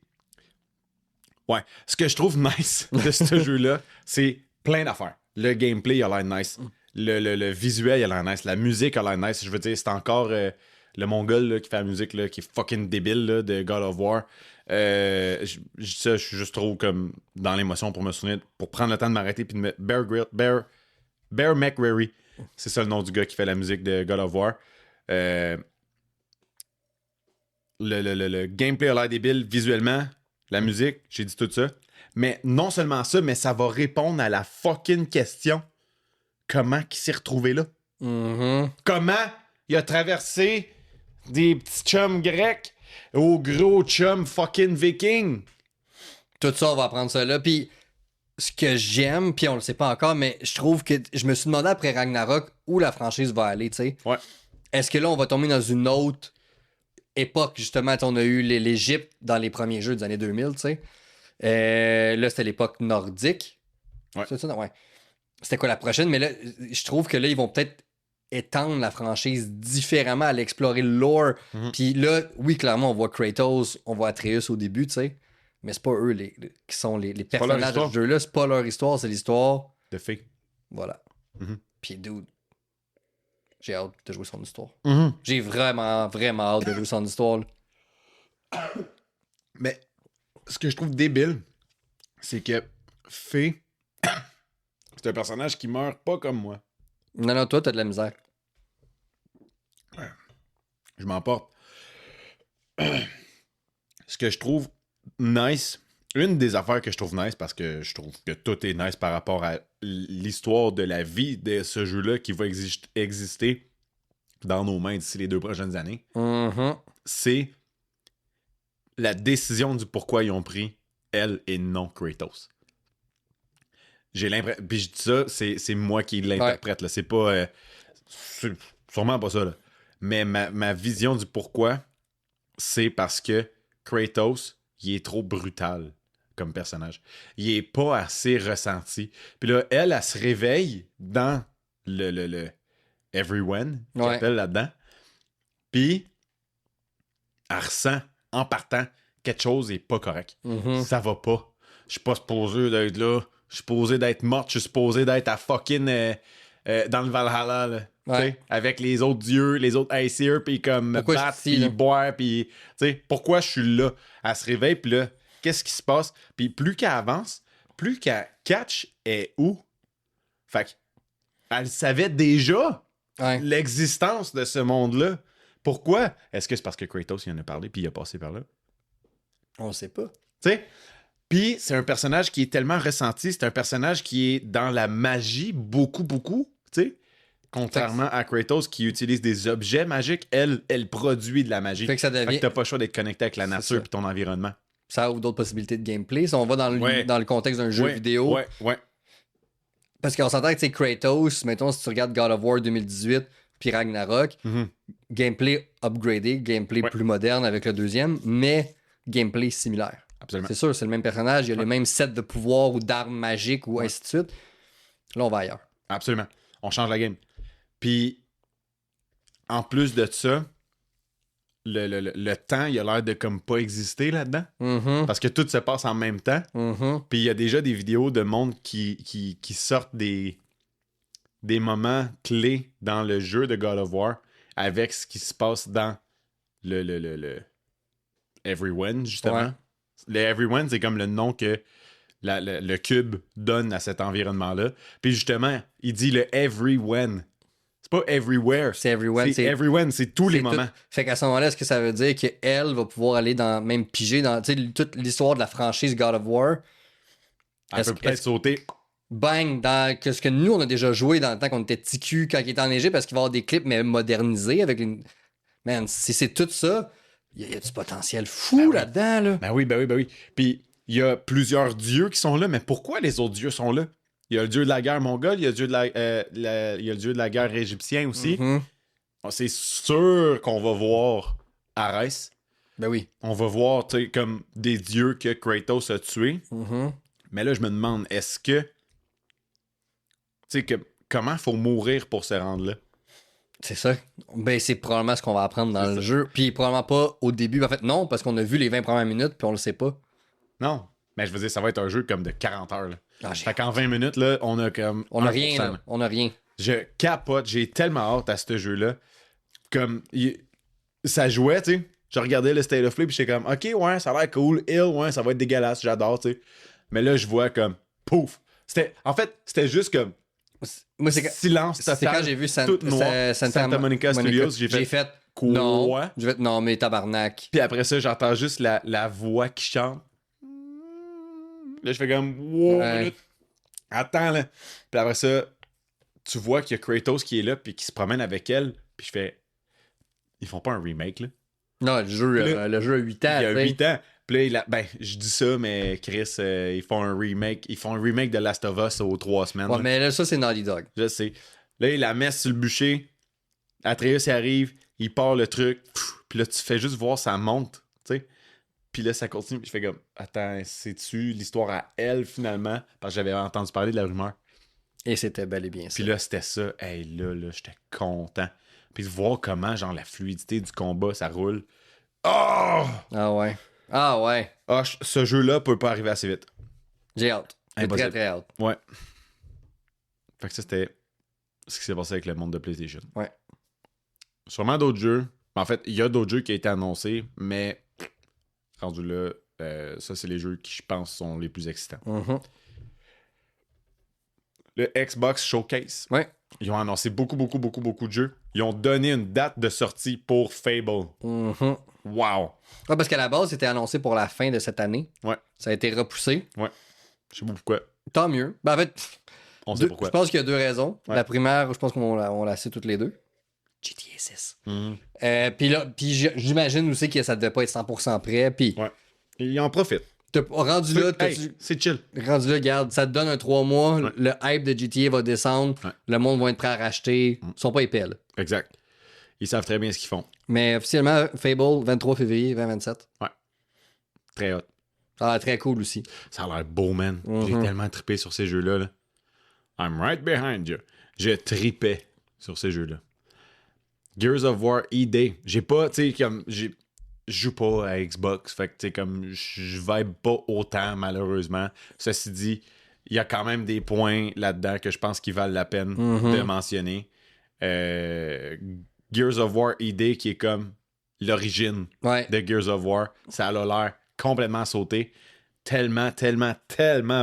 ouais, ce que je trouve nice de ce jeu-là, c'est plein d'affaires. Le gameplay, il a l'air nice. Le visuel, il a l'air nice. La musique a l'air nice. Je veux dire, c'est encore le mongol là, qui fait la musique, là, qui est fucking débile là, de God of War. Je suis juste trop comme dans l'émotion pour me souvenir, pour prendre le temps de m'arrêter puis de mettre Bear McCreary. C'est ça le nom du gars qui fait la musique de God of War. Le gameplay a l'air débile visuellement, la musique, j'ai dit tout ça. Mais non seulement ça, mais ça va répondre à la fucking question. Comment il s'est retrouvé là? Comment il a traversé des petits chums grecs aux gros chums fucking vikings? Tout ça, on va apprendre ça là. Puis ce que j'aime, puis on le sait pas encore, mais je trouve que je me suis demandé après Ragnarok où la franchise va aller, tu sais. Ouais. Est-ce que là, on va tomber dans une autre époque, justement? On a eu l'Égypte dans les premiers jeux des années 2000, tu sais. Là, c'était l'époque nordique. Ouais. C'est ça, non? Ouais. C'était quoi la prochaine? Mais là, je trouve que là, ils vont peut-être étendre la franchise différemment, aller explorer le lore. Puis là, oui, clairement, on voit Kratos, on voit Atreus au début, tu sais. Mais c'est pas eux qui sont les personnages de ce jeu-là. C'est pas leur histoire, c'est l'histoire de fées. Voilà. Puis, dude, j'ai hâte de jouer son histoire. J'ai vraiment, vraiment hâte de jouer son histoire. Là. Mais ce que je trouve débile, c'est que Fée, c'est un personnage qui meurt pas comme moi. Non, toi, t'as de la misère. Je m'emporte. Ce que je trouve nice, une des affaires que je trouve nice, parce que je trouve que tout est nice par rapport à l'histoire de la vie de ce jeu-là qui va exister dans nos mains d'ici les 2 prochaines années, c'est la décision du pourquoi ils ont pris elle et non Kratos. J'ai l'impression... Puis je dis ça, c'est moi qui l'interprète, là. C'est pas... c'est sûrement pas ça, là. Mais ma vision du pourquoi, c'est parce que Kratos, il est trop brutal comme personnage. Il est pas assez ressenti. Puis là, elle se réveille dans le Everyone, qu'il appelle là-dedans. Puis, elle ressent, en partant, quelque chose est pas correct. Ça va pas. Je suis pas supposé d'être là. Je suis supposé d'être morte. Je suis supposé d'être à fucking... dans le Valhalla, là. Ouais. Avec les autres dieux, les autres Aesir, puis comme me battre, puis boire, puis... Pourquoi je suis là? Elle se réveille, puis là, qu'est-ce qui se passe? Puis plus qu'elle avance, plus qu'elle catch est où? Fait qu'elle savait déjà l'existence de ce monde-là. Pourquoi? Est-ce que c'est parce que Kratos, il en a parlé, puis il a passé par là? On sait pas. Tu sais? Puis c'est un personnage qui est tellement ressenti, c'est un personnage qui est dans la magie beaucoup, tu sais? Contrairement à Kratos qui utilise des objets magiques, elle produit de la magie. Fait que ça devient... Fait que t'as pas le choix d'être connecté avec la nature et ton environnement. Ça ouvre d'autres possibilités de gameplay. Si on va dans le contexte d'un jeu vidéo... Ouais. Parce qu'on s'entend que c'est Kratos, mettons, si tu regardes God of War 2018 puis Ragnarok, gameplay upgradé, gameplay plus moderne avec le deuxième, mais gameplay similaire. Absolument. C'est sûr, c'est le même personnage, il y a les mêmes sets de pouvoirs ou d'armes magiques ou ainsi de suite. Là, on va ailleurs. Absolument. On change la game. Puis, en plus de ça, le temps, il a l'air de comme pas exister là-dedans. Parce que tout se passe en même temps. Puis, il y a déjà des vidéos de monde qui sortent des moments clés dans le jeu de God of War avec ce qui se passe dans le Everyone, justement. Ouais. Le Everyone, c'est comme le nom que le cube donne à cet environnement-là. Puis justement, il dit le Everyone. C'est pas everywhere. C'est everyone. C'est everyone, c'est tous les moments. Fait qu'à ce moment-là, est-ce que ça veut dire qu'elle va pouvoir aller même piger dans toute l'histoire de la franchise God of War? Elle peut peut-être sauter. Bang! Dans ce que nous, on a déjà joué dans le temps qu'on était TQ quand il était enneigé, parce qu'il va y avoir des clips, mais modernisés avec une... Man, si c'est tout ça... Il y a du potentiel fou là-dedans, là. Ben oui. Puis, il y a plusieurs dieux qui sont là, mais pourquoi les autres dieux sont là? Il y a le dieu de la guerre mongole, il y a le dieu de la guerre égyptien aussi. C'est sûr qu'on va voir Arès. Ben oui. On va voir, tu sais, comme des dieux que Kratos a tués. Mais là, je me demande, est-ce que... Tu sais, comment il faut mourir pour se rendre là? C'est ça. Ben, c'est probablement ce qu'on va apprendre dans le jeu. Puis probablement pas au début. En fait, non, parce qu'on a vu les 20 premières minutes, puis on le sait pas. Non. Mais je veux dire, ça va être un jeu comme de 40 heures. Là. Fait qu'en 20 minutes, là, on a comme... On a rien, là. On a rien. Je capote. J'ai tellement hâte à ce jeu-là. Comme... Ça jouait, tu sais. Je regardais le State of Play, puis j'étais comme, OK, ouais, ça a l'air cool. Ouais, ça va être dégueulasse. J'adore, tu sais. Mais là, je vois comme... Pouf! En fait, c'était juste comme... Moi, silence total. C'est quand j'ai vu Santa Monica Studios, j'ai fait quoi? Non, mais tabarnak. Puis après ça, j'entends juste la voix qui chante. Là, je fais comme wow, attends là. Puis après ça, tu vois qu'il y a Kratos qui est là puis qui se promène avec elle. Puis je fais, ils font pas un remake là? Non, le jeu a 8 ans. Il y a 8 ans. Puis là, je dis ça, mais Chris, ils font un remake. Ils font un remake de Last of Us aux 3 semaines. Ouais, là. mais là, ça, c'est Naughty Dog. Je sais. Là, il la met sur le bûcher. Atreus, il arrive. Il part le truc. Puis là, tu fais juste voir, ça monte. Tu sais. Puis là, ça continue. Puis je fais comme, attends, c'est-tu l'histoire à elle, finalement? Parce que j'avais entendu parler de la rumeur. Et c'était bel et bien ça. Puis là, c'était ça. Hey, là, j'étais content. Puis de voir comment, genre, la fluidité du combat, ça roule. Oh! Ah ouais. Ah, ce jeu-là peut pas arriver assez vite. J'ai hâte. J'ai très, très hâte. Ouais. Fait que ça, c'était ce qui s'est passé avec le monde de PlayStation. Ouais. Sûrement d'autres jeux. En fait, il y a d'autres jeux qui ont été annoncés, mais rendu là, ça, c'est les jeux qui, je pense, sont les plus excitants. Le Xbox Showcase. Ouais. Ils ont annoncé beaucoup de jeux. Ils ont donné une date de sortie pour Fable. Wow! Ouais, parce qu'à la base, c'était annoncé pour la fin de cette année. Ouais. Ça a été repoussé. Ouais. Je sais pas pourquoi. Tant mieux. Ben, en fait, on sait pourquoi. Je pense qu'il y a deux raisons. Ouais. La première, je pense qu'on la sait toutes les deux. GTA 6. Puis j'imagine aussi que ça devait pas être 100% prêt. Puis ouais. Ils en profitent. Rendu là, c'est chill. Rendu là, regarde, ça te donne un 3 mois. Ouais. Le hype de GTA va descendre. Ouais. Le monde va être prêt à racheter. Ils sont pas épais, là. Exact. Ils savent très bien ce qu'ils font. Mais officiellement, Fable, 23 février 2027. Ouais. Très hot. Ça a l'air très cool aussi. Ça a l'air beau, man. J'ai tellement trippé sur ces jeux-là. Là. I'm right behind you. Je tripais sur ces jeux-là. Gears of War E-Day. J'ai pas, tu sais, comme... Je joue pas à Xbox. Fait que, tu sais, comme... Je vibe pas autant, malheureusement. Ceci dit, il y a quand même des points là-dedans que je pense qu'ils valent la peine de mentionner. Gears of War ID qui est comme l'origine de Gears of War. Ça a l'air complètement sauté. Tellement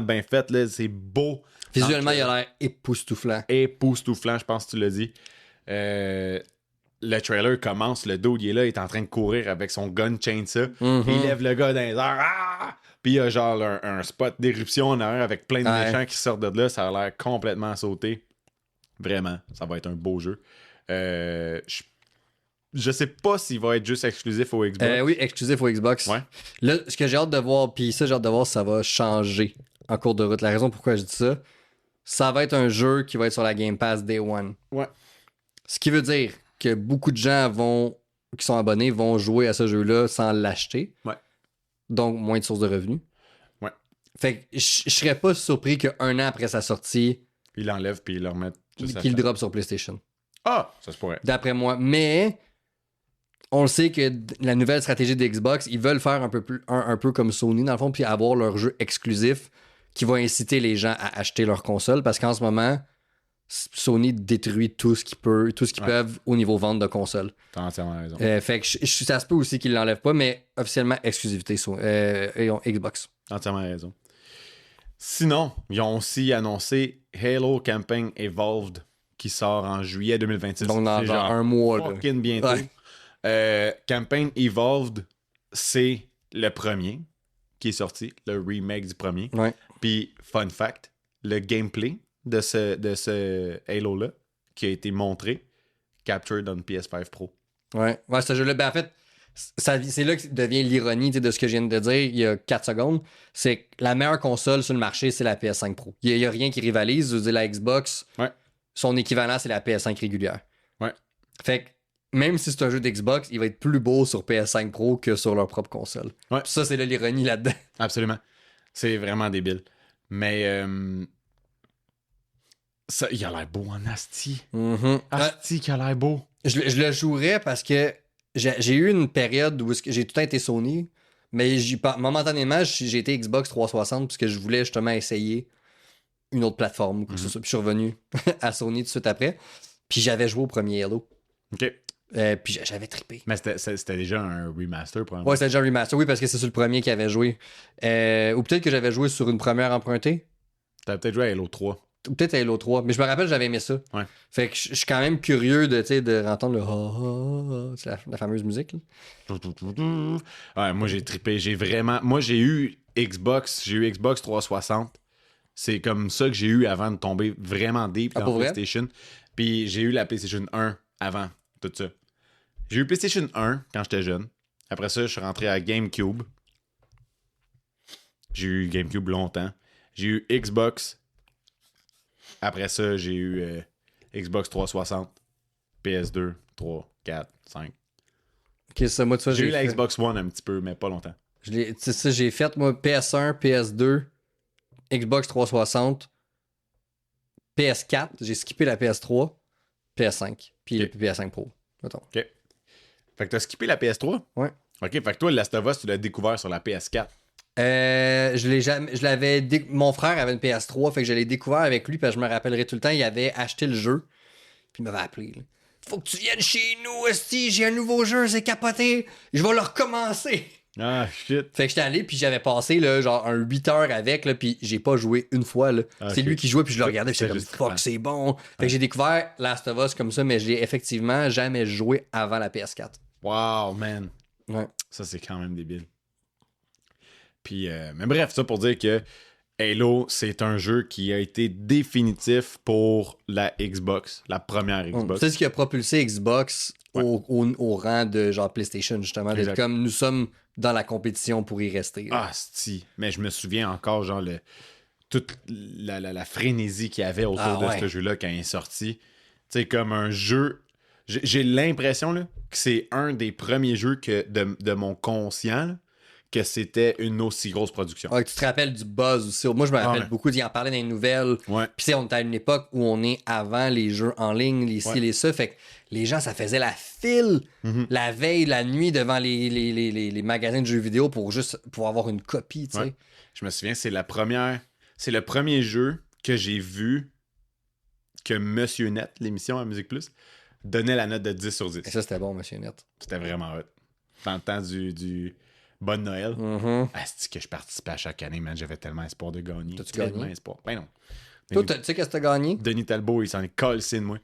bien fait. Là. C'est beau. Visuellement, il a l'air époustouflant. Époustouflant, je pense que tu l'as dit. Le trailer commence, le dude, il est là, il est en train de courir avec son gun chainsaw. Il lève le gars dans les airs. Ah! Puis il y a genre un spot d'éruption en arrière avec plein de méchants qui sortent de là. Ça a l'air complètement sauté. Vraiment, ça va être un beau jeu. Je sais pas s'il va être juste exclusif au Xbox. Oui, exclusif au Xbox. Ouais. Là, ce que j'ai hâte de voir, puis ça, j'ai hâte de voir si ça va changer en cours de route. La raison pourquoi je dis ça, ça va être un jeu qui va être sur la Game Pass Day One. Ouais. Ce qui veut dire que beaucoup de gens qui sont abonnés vont jouer à ce jeu-là sans l'acheter. Ouais. Donc, moins de sources de revenus. Ouais. Fait que je serais pas surpris qu'un an après sa sortie, il l'enlève puis il le remette. Qu'il le drop sur PlayStation. Ah! Ça se pourrait. D'après moi. Mais on le sait que la nouvelle stratégie de Xbox, ils veulent faire un peu comme Sony, dans le fond, puis avoir leur jeu exclusif qui va inciter les gens à acheter leur console. Parce qu'en ce moment, Sony détruit tout ce qu'ils peuvent au niveau vente de consoles. T'as entièrement raison. Fait que ça se peut aussi qu'ils l'enlèvent pas, mais officiellement, exclusivité Xbox. Entièrement raison. Sinon, ils ont aussi annoncé Halo Campaign Evolved qui sort en juillet 2026. Donc dans genre un mois. Fucking bientôt. Ouais. Campaign Evolved, c'est le premier qui est sorti, le remake du premier. Ouais. Puis, fun fact, le gameplay de ce Halo-là qui a été montré, captured on PS5 Pro. Ouais, ce jeu-là, ben en fait, c'est là que devient l'ironie de ce que je viens de dire il y a 4 secondes. C'est que la meilleure console sur le marché, c'est la PS5 Pro. Il n'y a rien qui rivalise. Je veux dire, la Xbox, son équivalent, c'est la PS5 régulière. Ouais. Fait que même si c'est un jeu d'Xbox, il va être plus beau sur PS5 Pro que sur leur propre console. Ouais. Puis ça, c'est là l'ironie là-dedans. Absolument. C'est vraiment débile. Mais ça, il a l'air beau en asti. Asti qui a l'air beau. Je le jouerais parce que j'ai eu une période où j'ai tout le temps été Sony, mais momentanément, j'ai été Xbox 360 parce que je voulais justement essayer une autre plateforme. Puis je suis revenu à Sony tout de suite après. Puis j'avais joué au premier Halo. OK. Puis j'avais trippé. Mais c'était déjà un remaster, probablement. Ouais, c'était déjà un remaster, oui, parce que c'est sur le premier qu'il avait joué. Ou peut-être que j'avais joué sur une première empruntée. T'avais peut-être joué à Halo 3. Ou peut-être à Halo 3. Mais je me rappelle, j'avais aimé ça. Ouais. Fait que je suis quand même curieux de entendre le ha ha. C'est la fameuse musique. Là. Ouais, moi j'ai trippé. Moi j'ai eu Xbox 360. C'est comme ça que j'ai eu avant de tomber vraiment deep dans PlayStation. Puis j'ai eu la PlayStation 1 avant tout ça. J'ai eu PlayStation 1 quand j'étais jeune. Après ça, je suis rentré à GameCube. J'ai eu GameCube longtemps. J'ai eu Xbox. Après ça, j'ai eu Xbox 360, PS2, 3, 4, 5. Okay, ça, moi, j'ai eu la Xbox One un petit peu, mais pas longtemps. C'est ça, j'ai fait, moi, PS1, PS2, Xbox 360, PS4, j'ai skippé la PS3, PS5, puis le PS5 Pro. Mettons. OK. Fait que t'as skippé la PS3? Ouais. OK, fait que toi, le Last of Us, tu l'as découvert sur la PS4. Mon frère avait une PS3, fait que je l'ai découvert avec lui, parce que je me rappellerai tout le temps, il avait acheté le jeu, puis il m'avait appelé. Là. Faut que tu viennes chez nous, esti, j'ai un nouveau jeu, c'est capoté, je vais le recommencer. Ah, shit. Fait que j'étais allé, puis j'avais passé là, genre un 8 heures avec, là, puis j'ai pas joué une fois. Là. Okay. C'est lui qui jouait, puis je le regardais, puis j'étais comme fuck, c'est bon. Fait que j'ai découvert Last of Us comme ça, mais je l'ai effectivement jamais joué avant la PS4. Wow, man. Ouais. Ça, c'est quand même débile. Puis, mais bref, ça pour dire que Halo, c'est un jeu qui a été définitif pour la Xbox, la première Xbox. C'est ce qui a propulsé Xbox au rang de genre PlayStation, justement. Comme nous sommes dans la compétition pour y rester. Là. Ah, si. Mais je me souviens encore, genre, toute la frénésie qu'il y avait autour de ce jeu-là quand il est sorti. Tu sais, comme un jeu. J'ai l'impression là, que c'est un des premiers jeux que de mon conscient. Là, que c'était une aussi grosse production. Ouais, tu te rappelles du buzz aussi. Moi, je me rappelle beaucoup d'y en parler dans les nouvelles. Ouais. Puis, on est à une époque où on est avant les jeux en ligne, les ci, les ça. Fait que les gens, ça faisait la file la veille, la nuit devant les magasins de jeux vidéo pour avoir une copie, tu sais. Ouais. Je me souviens, c'est le premier jeu que j'ai vu que Monsieur Net, l'émission à Musique Plus, donnait la note de 10 sur 10. Et ça, c'était bon, Monsieur Net. C'était vraiment hot. Dans le temps du Bonne Noël. C'est que je participais à chaque année, man. J'avais tellement espoir de gagner. T'as-tu tellement gagné? espoir. Ben non. Toi, tu sais qu'est-ce que t'as gagné? Denis Talbot, il s'en est collé de moi.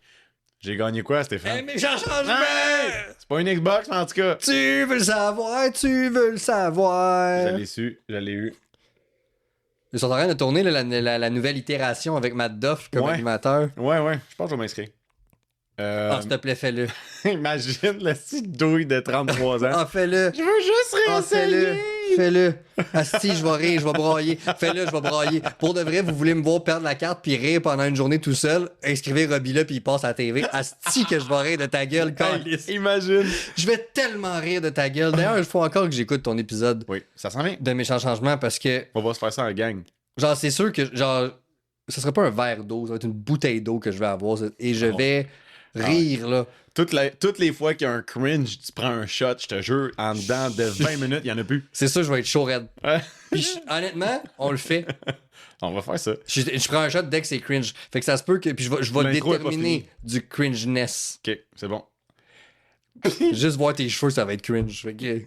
J'ai gagné quoi, Stéphane? méchant changement! Hey! C'est pas une Xbox, mais en tout cas. Tu veux le savoir, tu veux le savoir. Je l'ai su, je l'ai eu. Ils sont en train de tourner la nouvelle itération avec Matt Duff comme animateur. Ouais, je pense que je vais m'inscrire. S'il te plaît, fais-le. Imagine la petite douille de 33 ans. Fais-le. Je veux juste réessayer. Fais-le. Asti, je vais rire, je vais broyer. Fais-le, je vais broyer. Pour de vrai, vous voulez me voir perdre la carte puis rire pendant une journée tout seul, inscrivez Robbie là puis il passe à la TV. Asti que je vais rire de ta gueule, câlisse. Imagine. Je vais tellement rire de ta gueule. D'ailleurs, il faut encore que j'écoute ton épisode Oui, ça s'en vient. de Méchants Changements parce que, On va se faire ça en gang. genre, c'est sûr que, genre, ça serait pas un verre d'eau, ça va être une bouteille d'eau que je vais avoir et je vais rire, là. Toutes les fois qu'il y a un cringe, tu prends un shot, je te jure, en dedans de 20 minutes, il n'y en a plus. C'est ça, je vais être chaud raide. Ouais. Puis honnêtement, on le fait. On va faire ça. Je prends un shot dès que c'est cringe. Fait que ça se peut que. Puis je vais L'intro est pas déterminer du cringeness. OK, c'est bon. Juste voir tes cheveux, ça va être cringe. Fait que...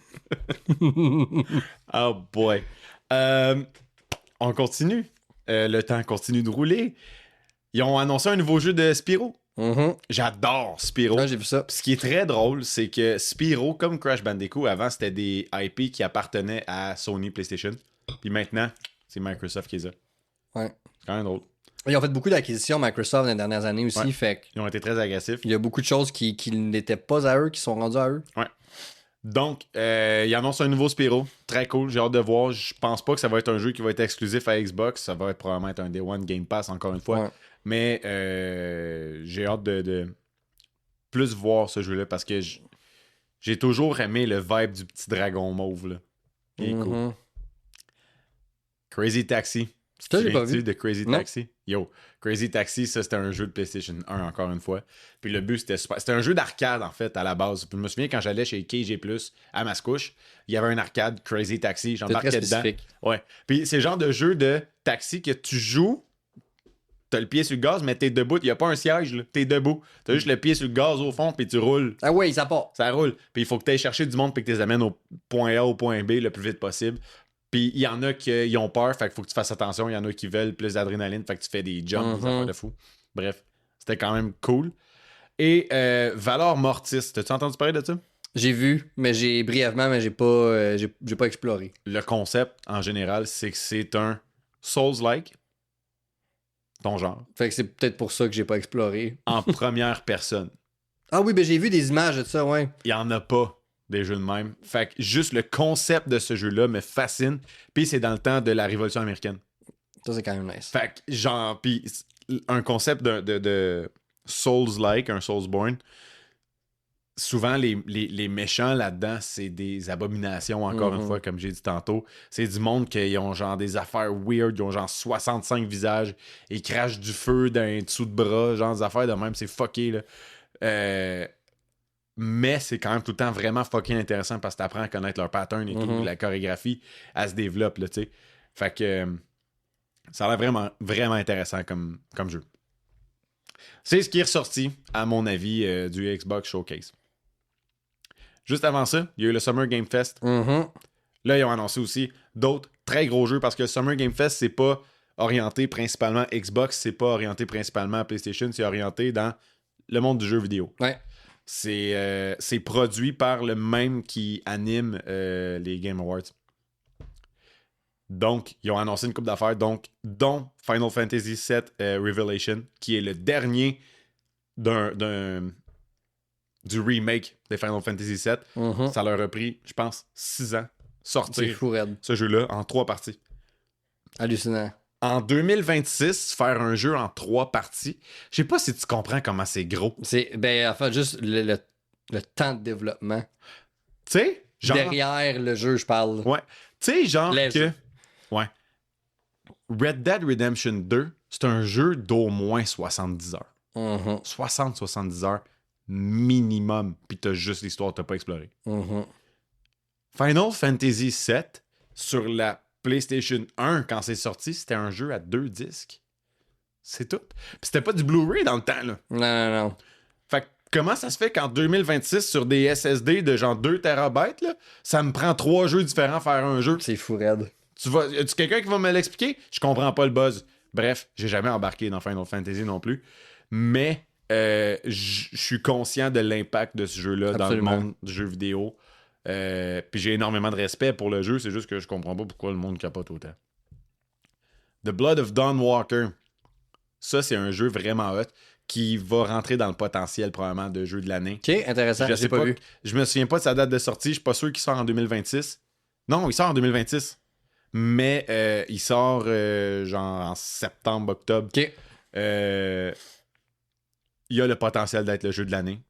Oh boy. On continue. Le temps continue de rouler. Ils ont annoncé un nouveau jeu de Spyro. J'adore Spyro. Ah, j'ai vu ça. Ce qui est très drôle, c'est que Spyro, comme Crash Bandicoot, avant, c'était des IP qui appartenaient à Sony PlayStation. Puis maintenant, c'est Microsoft qui les a. Ouais. C'est quand même drôle. Ils ont fait beaucoup d'acquisitions Microsoft dans les dernières années aussi. Ouais. Fait Ils ont été très agressifs. il y a beaucoup de choses qui n'étaient pas à eux, qui sont rendues à eux. Ouais. Donc, ils annoncent un nouveau Spyro. Très cool. J'ai hâte de voir. Je pense pas que ça va être un jeu qui va être exclusif à Xbox. Ça va être probablement être un Day One Game Pass, encore une fois. Ouais. Mais j'ai hâte de plus voir ce jeu-là parce que j'ai toujours aimé le vibe du petit dragon mauve. Là. Il est cool. Crazy Taxi. Ça, j'ai pas vu. De Crazy Non. Taxi? Yo, Crazy Taxi, ça, c'était un jeu de PlayStation 1, encore une fois. Puis le but, c'était super. C'était un jeu d'arcade, en fait, à la base. Puis je me souviens, quand j'allais chez KG+, à Mascouche, il y avait un arcade, Crazy Taxi. J'embarquais très dedans. spécifique. Ouais. Puis c'est le genre de jeu de taxi que tu joues, t'as le pied sur le gaz, mais t'es debout. Il n'y a pas un siège, là. T'es debout. T'as juste le pied sur le gaz au fond, puis tu roules. Ah ouais, ça part. Ça roule. Puis il faut que tu ailles chercher du monde, puis que tu les amènes au point A, au point B le plus vite possible. Puis il y en a qui ont peur, fait qu'il faut que tu fasses attention. Il y en a qui veulent plus d'adrénaline, fait que tu fais des jumps, des affaires de fou. Bref, c'était quand même cool. Et Valor Mortis, t'as-tu entendu parler de ça? J'ai vu, mais j'ai brièvement, mais j'ai pas exploré. Le concept, en général, c'est que c'est un Souls-like, ton genre, Fait que c'est peut-être pour ça que j'ai pas exploré. en première personne. Ah oui, ben j'ai vu des images de ça, ouais. Il n'y en a pas des jeux de même. Fait que juste le concept de ce jeu-là me fascine. Puis c'est dans le temps de la Révolution américaine. Ça, c'est quand même nice. Fait que, genre, puis un concept de Souls-like, un Soulsborne, souvent les méchants là-dedans, c'est des abominations, encore une fois, comme j'ai dit tantôt. C'est du monde qui ont genre des affaires weird, ils ont genre 65 visages, ils crachent du feu d'un dessous de bras, genre des affaires de même, c'est fucké, là. Mais c'est quand même tout le temps vraiment fucking intéressant parce que t'apprends à connaître leur pattern et tout, la chorégraphie, elle se développe, là, tu sais. Fait que ça a l'air vraiment, vraiment intéressant comme jeu. C'est ce qui est ressorti, à mon avis, du Xbox Showcase. Juste avant ça, il y a eu le Summer Game Fest. Là, ils ont annoncé aussi d'autres très gros jeux parce que le Summer Game Fest, c'est pas orienté principalement Xbox, c'est pas orienté principalement PlayStation, c'est orienté dans le monde du jeu vidéo. Ouais. C'est produit par le même qui anime les Game Awards. Donc, ils ont annoncé une couple d'affaires, dont Final Fantasy VII Revelation, qui est le dernier du remake des Final Fantasy VII. Ça leur a pris, je pense, 6 ans sortir ce jeu-là en 3 parties. Hallucinant. En 2026, faire un jeu en 3 parties, je sais pas si tu comprends comment c'est gros. Enfin, juste le temps de développement. Tu sais, genre... Derrière le jeu, je parle. Ouais. Tu sais, genre Les que... jeux. Ouais. Red Dead Redemption 2, c'est un jeu d'au moins 70 heures. 60-70 heures minimum, puis t'as juste l'histoire que t'as pas explorée. Final Fantasy VII, sur la PlayStation 1, quand c'est sorti, c'était un jeu à 2 disques. C'est tout. Puis c'était pas du Blu-ray dans le temps, là. Non. Fait que comment ça se fait qu'en 2026, sur des SSD de genre 2 TB, là, ça me prend 3 jeux différents à faire un jeu? C'est fou raide. As-tu quelqu'un qui va me l'expliquer? Je comprends pas le buzz. Bref, j'ai jamais embarqué dans Final Fantasy non plus. Mais je suis conscient de l'impact de ce jeu-là dans le monde du jeu vidéo. Puis j'ai énormément de respect pour le jeu. C'est juste que je comprends pas pourquoi le monde capote autant. The Blood of Dawn Walker. Ça, c'est un jeu vraiment hot qui va rentrer dans le potentiel probablement de jeu de l'année. Ok, intéressant. Je sais pas, je me souviens pas de sa date de sortie. Je suis pas sûr qu'il sort en 2026. Non, il sort en 2026. Mais il sort genre en septembre, octobre. Ok. Il y a le potentiel d'être le jeu de l'année.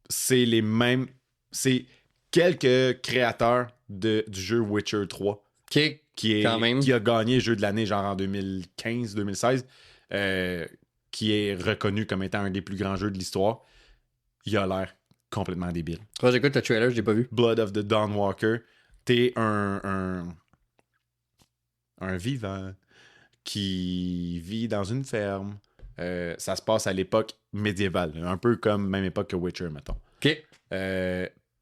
C'est les mêmes. C'est quelques créateurs du jeu Witcher 3. Ok. Qui a gagné le jeu de l'année genre en 2015-2016. Qui est reconnu comme étant un des plus grands jeux de l'histoire. Il a l'air complètement débile. Quand j'écoute le trailer, je l'ai pas vu. Blood of the Dawn Walker. T'es un vivant qui vit dans une ferme. Ça se passe à l'époque médiévale. Un peu comme même époque que Witcher, mettons. OK.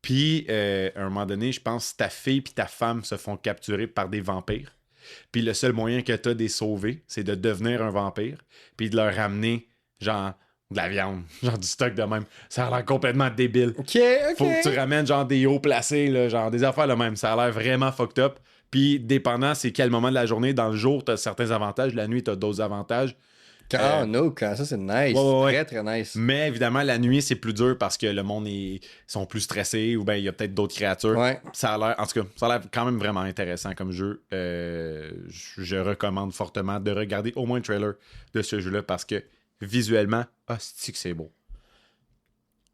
Puis, à un moment donné, je pense que ta fille puis ta femme se font capturer par des vampires. Puis le seul moyen que t'as de les sauver, c'est de devenir un vampire. Puis de leur ramener, genre, de la viande. Genre du stock de même. Ça a l'air complètement débile. OK. Faut que tu ramènes, genre, des hauts placés, là, genre, des affaires de même. Ça a l'air vraiment fucked up. Puis, dépendant, c'est quel moment de la journée. Dans le jour, t'as certains avantages. La nuit, t'as d'autres avantages. Ça c'est nice. Ouais. Très, très nice. Mais évidemment, la nuit, c'est plus dur parce que le monde sont plus stressés ou bien il y a peut-être d'autres créatures. Ouais. Ça a l'air, en tout cas, ça a l'air quand même vraiment intéressant comme jeu. Je recommande fortement de regarder au moins le trailer de ce jeu-là parce que visuellement, c'est que c'est beau.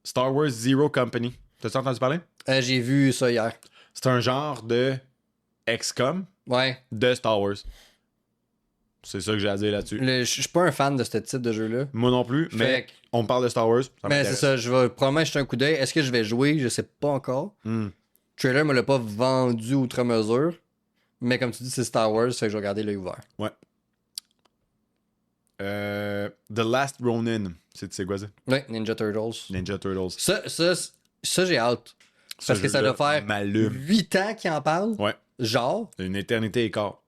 Star Wars Zero Company. T'as-tu entendu parler? J'ai vu ça hier. C'est un genre de XCOM de Star Wars. C'est ça que j'ai à dire là-dessus. Je suis pas un fan de ce type de jeu-là. Moi non plus, mais on me parle de Star Wars. Mais c'est ça, je vais probablement jeter un coup d'œil. Est-ce que je vais jouer? Je sais pas encore. Le trailer me l'a pas vendu outre mesure. Mais comme tu dis, c'est Star Wars, fait que je vais garder l'œil ouvert. Ouais. The Last Ronin. C'est quoi ça? Ouais, Ninja Turtles. Ninja Turtles. Ça j'ai hâte. Parce que ça doit faire 8 ans qu'ils en parlent. Ouais. Genre. Une éternité et quart.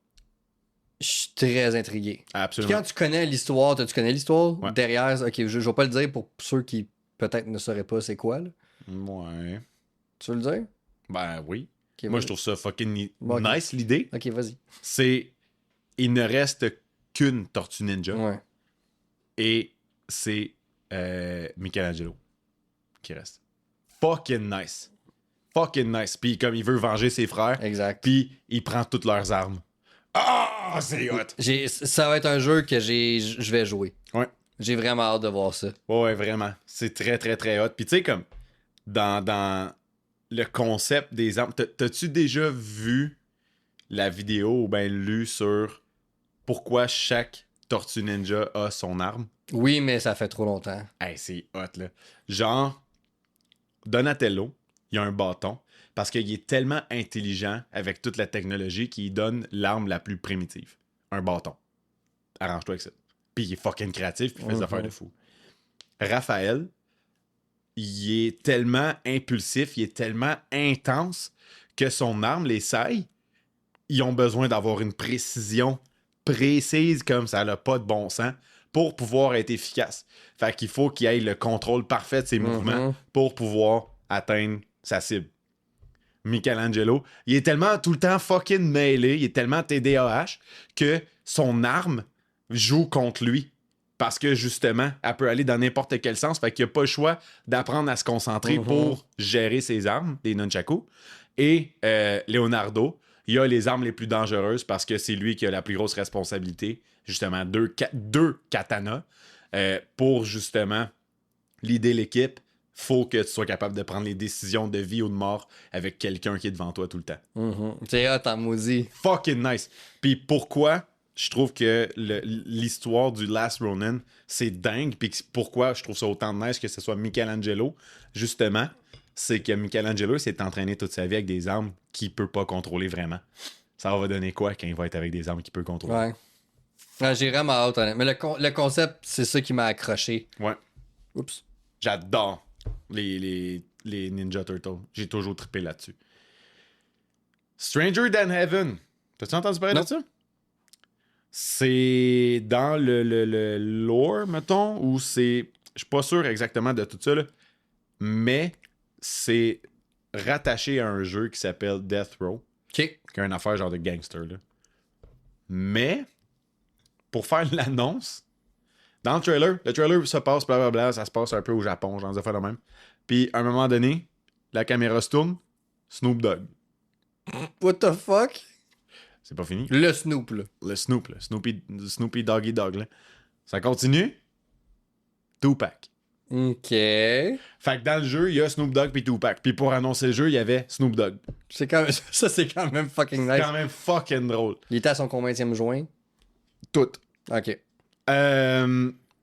Je suis très intrigué. Absolument. Puis quand tu connais l'histoire, tu connais l'histoire ouais. derrière, ok, je vais pas le dire pour ceux qui peut-être ne sauraient pas c'est quoi. Là. Ouais. Tu veux le dire? Ben oui. Okay, moi, je trouve ça fucking nice l'idée. Ok, vas-y. C'est. Il ne reste qu'une Tortue Ninja. Ouais. Et c'est Michelangelo qui reste. Fucking nice. Fucking nice. Puis comme il veut venger ses frères. Exact. Puis il prend toutes leurs armes. Ah, c'est hot! Ça va être un jeu que je vais jouer. Ouais. J'ai vraiment hâte de voir ça. Ouais, vraiment. C'est très, très, très hot. Puis tu sais, comme, dans le concept des armes, t'as-tu déjà vu la vidéo ou bien lu sur pourquoi chaque Tortue Ninja a son arme? Oui, mais ça fait trop longtemps. Hey, c'est hot, là. Genre, Donatello, il a un bâton. Parce qu'il est tellement intelligent avec toute la technologie qu'il donne l'arme la plus primitive. Un bâton. Arrange-toi avec ça. Puis il est fucking créatif, puis il fait des affaires de fou. Raphaël, il est tellement impulsif, il est tellement intense que son arme, les sailles, ils ont besoin d'avoir une précision précise comme ça n'a pas de bon sens pour pouvoir être efficace. Fait qu'il faut qu'il ait le contrôle parfait de ses mouvements pour pouvoir atteindre sa cible. Michelangelo, il est tellement tout le temps fucking mêlé, il est tellement TDAH que son arme joue contre lui. Parce que justement, elle peut aller dans n'importe quel sens. Fait qu'il n'a pas le choix d'apprendre à se concentrer pour gérer ses armes, les nunchakus. Et Leonardo, il a les armes les plus dangereuses parce que c'est lui qui a la plus grosse responsabilité. Justement, deux katanas pour justement leader l'équipe. Faut que tu sois capable de prendre les décisions de vie ou de mort avec quelqu'un qui est devant toi tout le temps. C'est hot en maudit. Fucking nice. Puis pourquoi je trouve que l'histoire du Last Ronin, c'est dingue. Puis pourquoi je trouve ça autant nice que ce soit Michelangelo, justement, c'est que Michelangelo s'est entraîné toute sa vie avec des armes qu'il peut pas contrôler vraiment. Ça va donner quoi quand il va être avec des armes qu'il peut contrôler? Ouais. Ah, j'ai vraiment hâte, honnêtement. Mais le concept, c'est ça qui m'a accroché. Ouais. Oups. J'adore les Ninja Turtles. J'ai toujours trippé là-dessus. Stranger Than Heaven. T'as-tu entendu parler Non. de ça? C'est dans le lore, mettons, où c'est... Je suis pas sûr exactement de tout ça, là, mais c'est rattaché à un jeu qui s'appelle Death Row, OK. qui est une affaire genre de gangster, là. Mais, pour faire l'annonce, dans le trailer se passe, blablabla, ça se passe un peu au Japon, genre des affaires de même. Puis, à un moment donné, la caméra se tourne, Snoop Dogg. What the fuck? C'est pas fini. Le Snoop, là. Le Snoop, là. Snoopy Doggy Dog, là. Ça continue. Tupac. OK. Fait que dans le jeu, il y a Snoop Dogg puis Tupac. Puis pour annoncer le jeu, il y avait Snoop Dogg. C'est quand même... Ça, c'est quand même fucking nice. C'est quand même fucking drôle. Il était à son combienième joint? Tout. OK.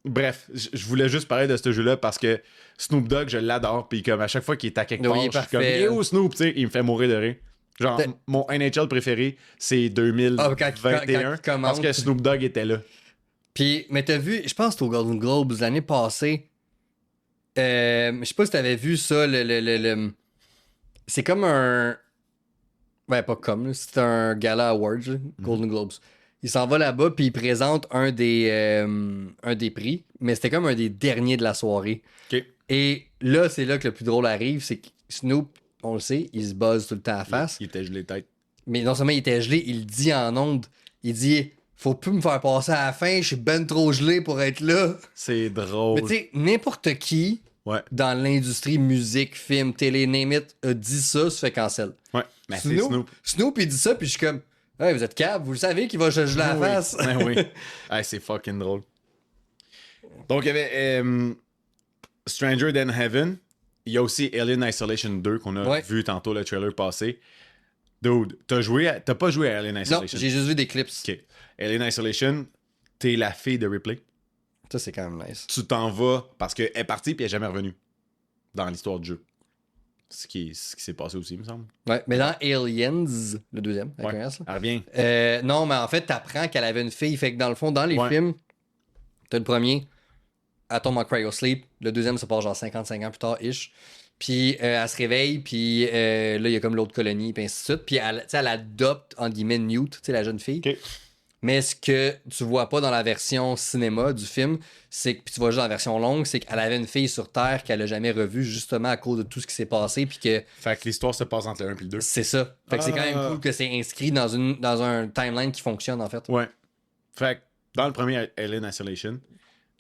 Bref, je voulais juste parler de ce jeu-là parce que Snoop Dogg, je l'adore. Puis comme à chaque fois qu'il est à quelque Oui, part, il est je suis comme, parfait. yo Snoop, tu sais, il me fait mourir de rire. Genre, mon NHL préféré, c'est 2021. quand il commence. Parce que Snoop Dogg était là. Puis, mais t'as vu, je pense que c'était au Golden Globes l'année passée. Je sais pas si t'avais vu ça, c'est comme un... Ouais, pas comme, là, c'est un gala awards, là, Golden Globes. Il s'en va là-bas, puis il présente un des prix, mais c'était comme un des derniers de la soirée. OK. Et là, c'est là que le plus drôle arrive, c'est que Snoop, on le sait, il se buzz tout le temps à face. Il était gelé tête. Mais non seulement il était gelé, il le dit en ondes. Il dit faut plus me faire passer à la fin, je suis ben trop gelé pour être là. C'est drôle. Mais tu sais, n'importe qui Ouais. dans l'industrie musique, film, télé, name it, a dit ça, se fait cancel. Ouais. Mais c'est Snoop. Snoop, il dit ça, puis je suis comme hey, vous êtes cave, vous le savez qu'il va se geler la Oui. face. Ben oui. Hey, c'est fucking drôle. Donc, il y avait Stranger Than Heaven. Il y a aussi Alien Isolation 2 qu'on a vu tantôt le trailer passé. Dude, t'as pas joué à Alien Non, Isolation? j'ai juste vu des clips. OK. Alien Isolation, t'es la fille de Ripley. Ça, c'est quand même nice. Tu t'en vas parce qu'elle est partie puis elle est jamais revenue dans l'histoire du jeu. Ce qui s'est passé aussi, il me semble. Ouais, mais dans Aliens, le deuxième, avec Ouais. un S, là. Elle revient. Non, mais en fait, t'apprends qu'elle avait une fille. Fait que dans le fond, dans les films, t'as le premier, elle tombe en cryo-sleep. Le deuxième, ça part genre 55 ans plus tard, ish. Puis elle se réveille, puis là, il y a comme l'autre colonie, puis ainsi de suite. Puis elle adopte, en guillemets, Newt, tu sais, la jeune fille. OK. Mais ce que tu vois pas dans la version cinéma du film, c'est que, puis tu vois juste dans la version longue, c'est qu'elle avait une fille sur Terre qu'elle a jamais revue, justement à cause de tout ce qui s'est passé, puis que... Fait que l'histoire se passe entre le 1 et le 2. C'est ça. Fait que c'est quand même cool que c'est inscrit dans un timeline qui fonctionne, en fait. Ouais. Fait que dans le premier Alien Isolation,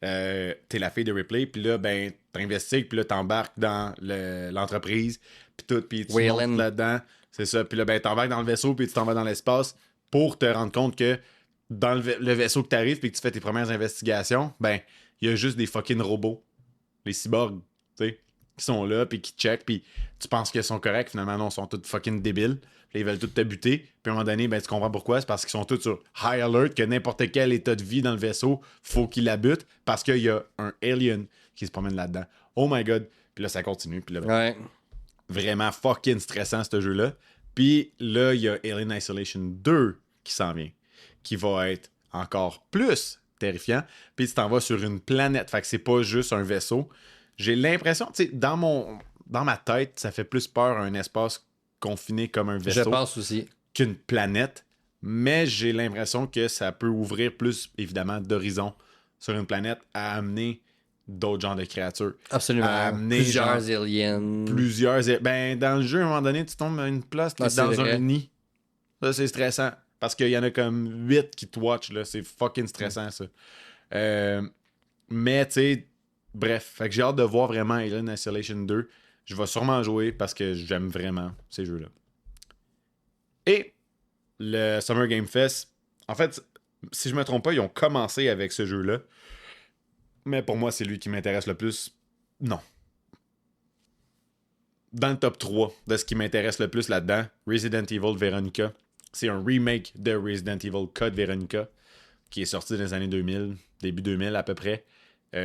t'es la fille de Ripley, puis là, ben, t'investigues, puis là, t'embarques dans l'entreprise, puis tout, puis tu montes là-dedans. C'est ça. Puis là, ben, t'embarques dans le vaisseau, puis tu t'en vas dans l'espace pour te rendre compte que dans le vaisseau que t'arrives, puis que tu fais tes premières investigations, ben, il y a juste des fucking robots. Les cyborgs, tu sais, qui sont là, puis qui checkent, puis tu penses qu'ils sont corrects, finalement, non, ils sont tous fucking débiles. Puis ils veulent tous te buter. Puis à un moment donné, ben, tu comprends pourquoi. C'est parce qu'ils sont tous sur high alert, que n'importe quel état de vie dans le vaisseau, faut qu'ils la butent, parce qu'il y a un alien qui se promène là-dedans. Oh my god. Puis là, ça continue. Puis là, ben, Ouais. vraiment fucking stressant, ce jeu-là. Puis là, il y a Alien Isolation 2 qui s'en vient, qui va être encore plus terrifiant. Puis tu t'en vas sur une planète. Fait que c'est pas juste un vaisseau. J'ai l'impression, tu sais, dans ma tête, ça fait plus peur un espace confiné comme un vaisseau Je pense aussi. qu'une planète. Mais j'ai l'impression que ça peut ouvrir plus, évidemment, d'horizons sur une planète à amener d'autres genres de créatures. Absolument. À amener Plusieurs genre, aliens. Ben, dans le jeu, à un moment donné, tu tombes à une place Ah, c'est dans vrai. un nid. Ça, c'est stressant. Parce qu'il y en a comme 8 qui te watch, là. C'est fucking stressant, ça. Mais, tu sais, bref. Fait que j'ai hâte de voir vraiment Alien Isolation 2. Je vais sûrement jouer parce que j'aime vraiment ces jeux-là. Et le Summer Game Fest, en fait, si je me trompe pas, ils ont commencé avec ce jeu-là. Mais pour moi, c'est lui qui m'intéresse le plus. Non. Dans le top 3 de ce qui m'intéresse le plus là-dedans, Resident Evil Veronica. C'est un remake de Resident Evil Code Veronica qui est sorti dans les années 2000, début 2000 à peu près. Il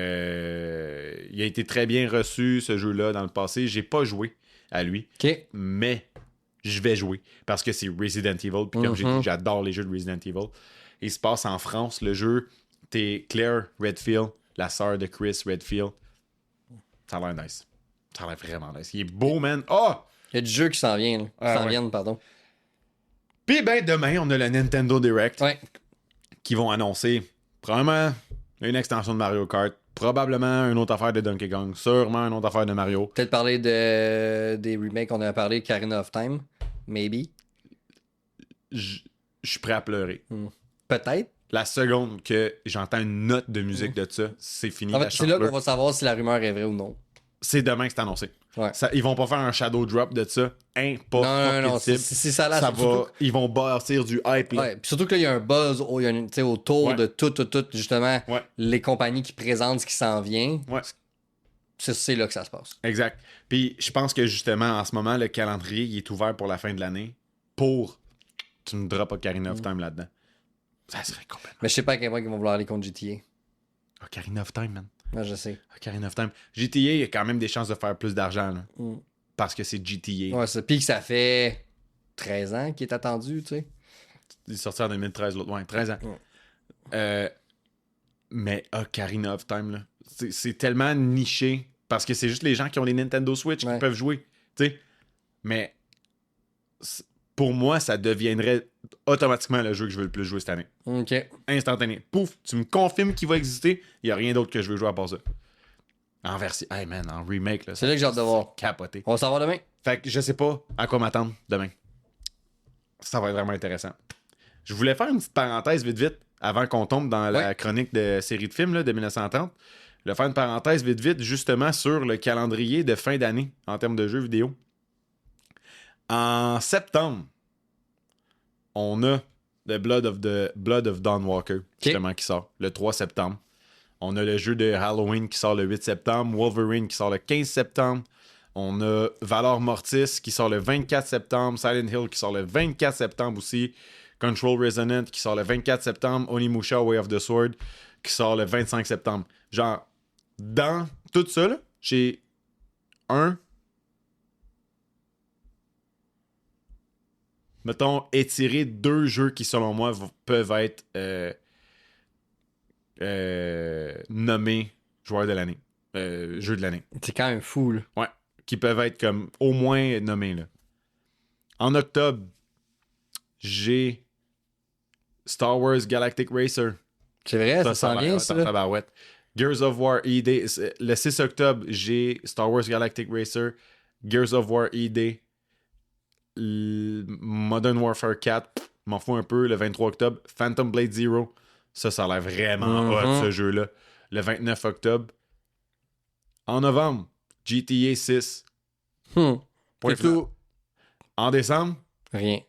a été très bien reçu, ce jeu-là, dans le passé. J'ai pas joué à lui, OK. mais je vais jouer parce que c'est Resident Evil. Puis comme j'ai dit, j'adore les jeux de Resident Evil. Il se passe en France, le jeu. T'es Claire Redfield, la sœur de Chris Redfield. Ça a l'air nice. Ça a l'air vraiment nice. Il est beau, man. Oh! Il y a du jeu qui s'en vient, là. Ouais. Pardon. Puis ben, demain, on a le Nintendo Direct. Ouais. Qui vont annoncer probablement une extension de Mario Kart. Probablement une autre affaire de Donkey Kong. Sûrement une autre affaire de Mario. Peut-être parler des remakes qu'on a parlé, Ocarina of Time. Maybe. Je suis prêt à pleurer. Peut-être. La seconde que j'entends une note de musique de ça, c'est fini. En fait, c'est là qu'on va savoir si la rumeur est vraie ou non. C'est demain que c'est annoncé. Ouais. Ils vont pas faire un shadow drop de ça. Non, si ça là, ça va, ils vont bâtir du hype. Là. Ouais, puis surtout que là, il y a un buzz autour de tout, justement, les compagnies qui présentent ce qui s'en vient. Ouais. C'est là que ça se passe. Exact. Puis je pense que justement, en ce moment, le calendrier il est ouvert pour la fin de l'année. Tu me drops Ocarina of Time là-dedans. Ça serait complètement. Mais je sais pas à quel point ils vont vouloir aller contre GTA. Ocarina of Time, man. Ouais, je sais. Ocarina of Time. GTA, il y a quand même des chances de faire plus d'argent. Là, parce que c'est GTA. Ouais, c'est. Puis que ça fait 13 ans qu'il est attendu, tu sais. Il est sorti en 2013, l'autre. Ouais, 13 ans. Mais Ocarina of Time, là, c'est tellement niché. Parce que c'est juste les gens qui ont les Nintendo Switch qui peuvent jouer. Tu sais. Mais pour moi, ça deviendrait automatiquement le jeu que je veux le plus jouer cette année. OK. Instantané. Pouf, tu me confirmes qu'il va exister, il n'y a rien d'autre que je veux jouer à part ça. En version. Hey man, en remake, là. C'est là que j'ai hâte de voir. Capoté. On va savoir demain. Fait que je sais pas à quoi m'attendre demain. Ça va être vraiment intéressant. Je voulais faire une petite parenthèse vite avant qu'on tombe dans la chronique de série de films là, de 1930. Je voulais faire une parenthèse vite justement sur le calendrier de fin d'année en termes de jeux vidéo. En septembre, on a The Blood of Dawn Walker, justement, qui sort le 3 septembre. On a le jeu de Halloween qui sort le 8 septembre. Wolverine qui sort le 15 septembre. On a Valor Mortis qui sort le 24 septembre. Silent Hill qui sort le 24 septembre aussi. Control Resonant qui sort le 24 septembre. Onimusha Way of the Sword qui sort le 25 septembre. Genre, dans tout ça, là, j'ai étirer 2 jeux qui, selon moi, peuvent être nommés joueurs de l'année. Jeux de l'année. C'est quand même fou, là. Ouais. Qui peuvent être comme au moins nommés, là. En octobre, j'ai Star Wars Galactic Racer. C'est vrai, ça sent bien, ça. Gears of War ED. Le 6 octobre, j'ai Star Wars Galactic Racer, Gears of War ED, Modern Warfare 4, m'en fous un peu. Le 23 octobre, Phantom Blade Zero. Ça a l'air vraiment hot, ce jeu-là. Le 29 octobre. En novembre, GTA 6. C'est tout. En décembre, rien.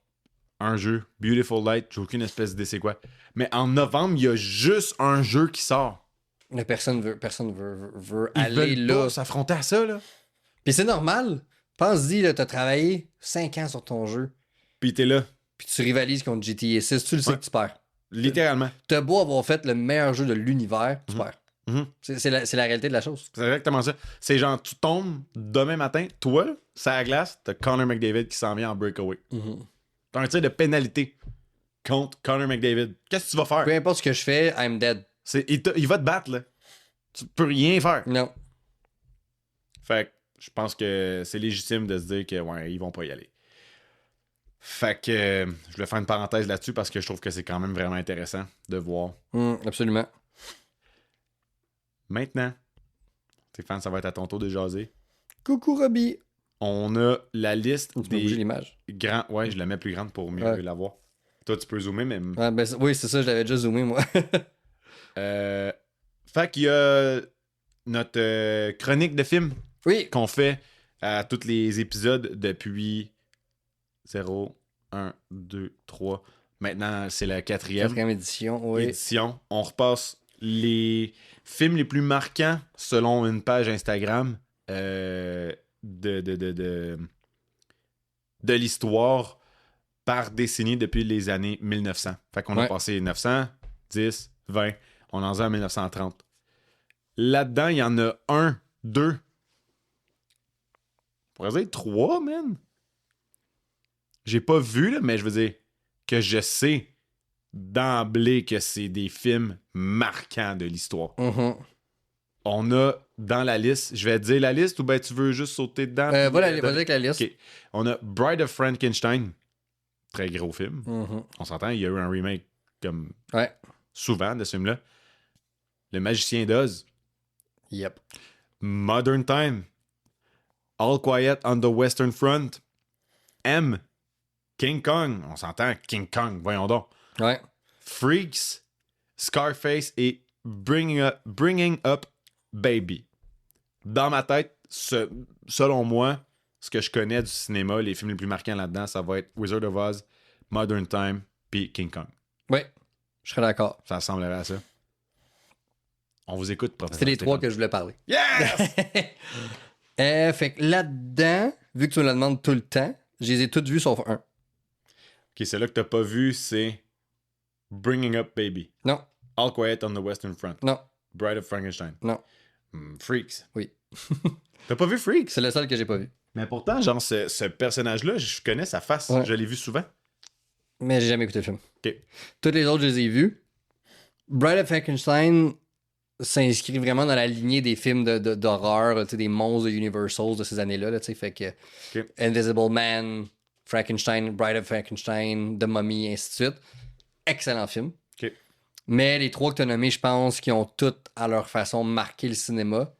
Un jeu, Beautiful Light. J'ai aucune espèce d'idée c'est quoi. Mais en novembre, il y a juste un jeu qui sort. Mais personne veut Ils aller veulent là. pas s'affronter à ça, là. Puis c'est normal. Pense-y, là, t'as travaillé 5 ans sur ton jeu. Puis t'es là. Puis tu rivalises contre GTA 6. Tu le sais que tu perds. Littéralement. T'as beau avoir fait le meilleur jeu de l'univers, tu perds. C'est la réalité de la chose. C'est exactement ça. C'est genre, tu tombes demain matin, toi, ça la glace, t'as Connor McDavid qui s'en vient en breakaway. T'as un tir de pénalité contre Connor McDavid. Qu'est-ce que tu vas faire? Peu importe ce que je fais, I'm dead. Il va te battre, là. Tu peux rien faire. Non. Fait que je pense que c'est légitime de se dire que, ouais, ils vont pas y aller. Fait que je voulais faire une parenthèse là-dessus parce que je trouve que c'est quand même vraiment intéressant de voir. Absolument. Maintenant, Stéphane, ça va être à ton tour de jaser. Coucou Robbie. On a la liste tu des l'image. Grands. Ouais, je la mets plus grande pour mieux la voir. Toi, tu peux zoomer, mais. Oui, c'est ça, je l'avais déjà zoomé, moi. Fait qu'il y a notre chronique de film qu'on fait à tous les épisodes depuis 0, 1, 2, 3. Maintenant, c'est la 4e édition. On repasse les films les plus marquants selon une page Instagram de l'histoire par décennie depuis les années 1900. Fait qu'on a passé 900, 10, 20, on en est en 1930. Là-dedans, il y en a 1, 2, on pourrait dire 3, man. J'ai pas vu, là, mais je veux dire que je sais d'emblée que c'est des films marquants de l'histoire. Mm-hmm. On a dans la liste, je vais te dire la liste ou ben tu veux juste sauter dedans? Vas-y avec la liste. Okay. On a Bride of Frankenstein, très gros film. Mm-hmm. On s'entend, il y a eu un remake comme Ouais. souvent de ce film-là. Le Magicien d'Oz. Yep. Modern Time. All Quiet on the Western Front. M. King Kong. On s'entend, King Kong, voyons donc. Ouais. Freaks, Scarface et Bringing Up Baby. Dans ma tête, selon moi, ce que je connais du cinéma, les films les plus marquants là-dedans, ça va être Wizard of Oz, Modern Time puis King Kong. Oui, je serais d'accord. Ça ressemblerait à ça. On vous écoute, professeur. C'était les trois que je voulais parler. Yes! Fait que là-dedans, vu que tu me la demandes tout le temps, je les ai toutes vues sauf un. Ok, celle-là que t'as pas vu, c'est Bringing Up Baby. Non. All Quiet on the Western Front. Non. Bride of Frankenstein. Non. Freaks. Oui. T'as pas vu Freaks? C'est le seul que j'ai pas vu. Mais pourtant, genre, ce personnage-là, je connais sa face. Ouais. Je l'ai vu souvent. Mais j'ai jamais écouté le film. Ok. Toutes les autres, je les ai vus. Bride of Frankenstein s'inscrit vraiment dans la lignée des films d'horreur, des monstres de Universal de ces années-là. Là, fait que Invisible Man, Frankenstein, Bride of Frankenstein, The Mummy, ainsi de suite. Excellent film. Okay. Mais les trois que tu as nommés, je pense, qui ont toutes à leur façon marqué le cinéma.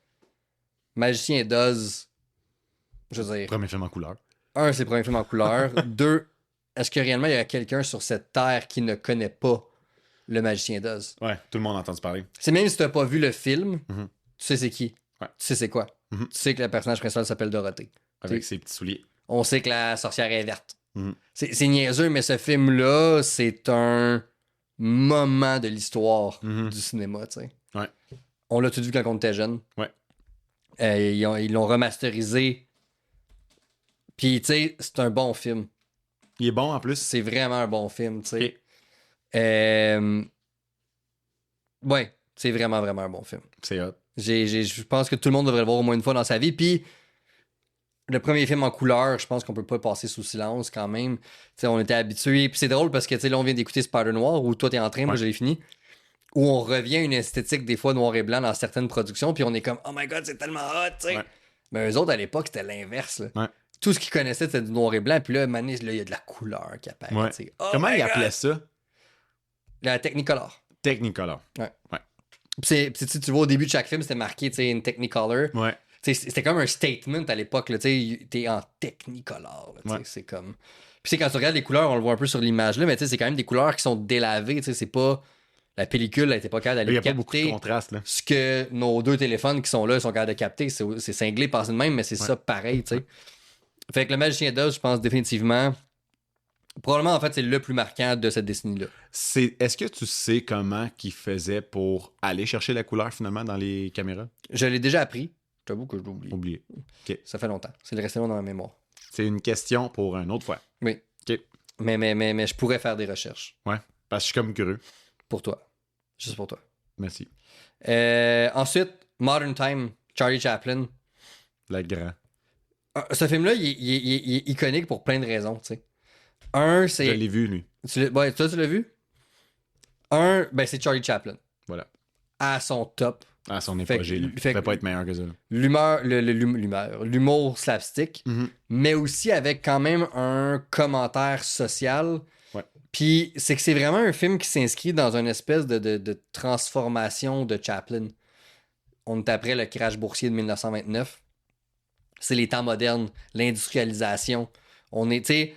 Magicien d'Oz, je veux dire. Premier film en couleur. Un, c'est le premier film en couleur. Deux, est-ce que réellement il y a quelqu'un sur cette terre qui ne connaît pas le Magicien d'Oz? Ouais, tout le monde a entendu parler. C'est même si tu n'as pas vu le film, Mm-hmm. tu sais c'est qui. Ouais. Tu sais c'est quoi. Mm-hmm. Tu sais que le personnage principal s'appelle Dorothée. Avec ses petits souliers. On sait que la sorcière est verte. Mm-hmm. C'est niaiseux, mais ce film-là, c'est un moment de l'histoire du cinéma, tu sais. Ouais. On l'a tout vu quand on était jeune. Ouais. Ils l'ont remasterisé. Puis, tu sais, c'est un bon film. Il est bon en plus. C'est vraiment un bon film, tu sais. Okay. Ouais, c'est vraiment, vraiment un bon film. C'est hot. Je pense que tout le monde devrait le voir au moins une fois dans sa vie. Puis, le premier film en couleur, je pense qu'on peut pas le passer sous silence quand même. T'sais, on était habitués. Puis c'est drôle parce que là, on vient d'écouter Spider Noir où toi t'es en train, moi je l'ai fini. Où on revient à une esthétique des fois noir et blanc dans certaines productions. Puis on est comme, oh my god, c'est tellement hot, tu sais. Ouais. Mais eux autres à l'époque, c'était l'inverse. Là. Ouais. Tout ce qu'ils connaissaient, c'était du noir et blanc. Puis là, mané, il y a de la couleur qui apparaît. Ouais. Oh comment ils appelaient ça? La Technicolor. Technicolor. Ouais. Puis tu vois, au début de chaque film, c'était marqué, tu sais, une Technicolor. Ouais. C'était comme un statement à l'époque, là, t'es en Technicolor. Là, c'est comme... Puis quand tu regardes les couleurs, on le voit un peu sur l'image là, mais c'est quand même des couleurs qui sont délavées. C'est pas... La pellicule n'était pas capable d'aller capter. Il n'y a pas beaucoup de contraste. Là. Ce que nos deux téléphones qui sont là sont capables de capter. C'est cinglé, passé de même, mais c'est ça pareil. T'sais. Fait que le Magicien d'Oz, je pense définitivement... Probablement, en fait, c'est le plus marquant de cette décennie-là. Est-ce que tu sais comment qu'ils faisaient pour aller chercher la couleur finalement dans les caméras? Je l'ai déjà appris. J'avoue que je l'ai oublié. Oublié. Okay. Ça fait longtemps. C'est resté long dans ma mémoire. C'est une question pour une autre fois. Oui. OK. Mais je pourrais faire des recherches. Ouais. Parce que je suis comme curieux. Pour toi. Juste pour toi. Merci. Ensuite, Modern Time, Charlie Chaplin. Le grand. Ce film-là, il est iconique pour plein de raisons, tu sais. Un, c'est... Je l'ai vu, lui. Toi, tu l'as vu? Un, ben c'est Charlie Chaplin. Voilà. À son top. À son épogée, là. Il ne peut pas être meilleur que ça. L'humour slapstick, mais aussi avec quand même un commentaire social. Ouais. Puis c'est que c'est vraiment un film qui s'inscrit dans une espèce de transformation de Chaplin. On est après le crash boursier de 1929. C'est les temps modernes, l'industrialisation. On est, tu sais...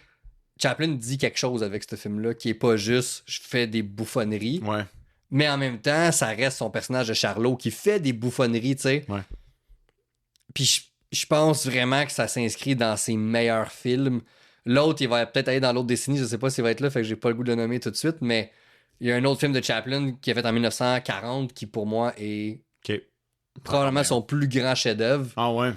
Chaplin dit quelque chose avec ce film-là qui est pas juste je fais des bouffonneries, mais en même temps, ça reste son personnage de Charlot qui fait des bouffonneries, tu sais. Ouais. Puis je pense vraiment que ça s'inscrit dans ses meilleurs films. L'autre, il va peut-être aller dans l'autre décennie, je sais pas s'il va être là, fait que j'ai pas le goût de le nommer tout de suite, mais il y a un autre film de Chaplin qui est fait en 1940 qui pour moi est probablement son plus grand chef-d'œuvre. Ah ouais.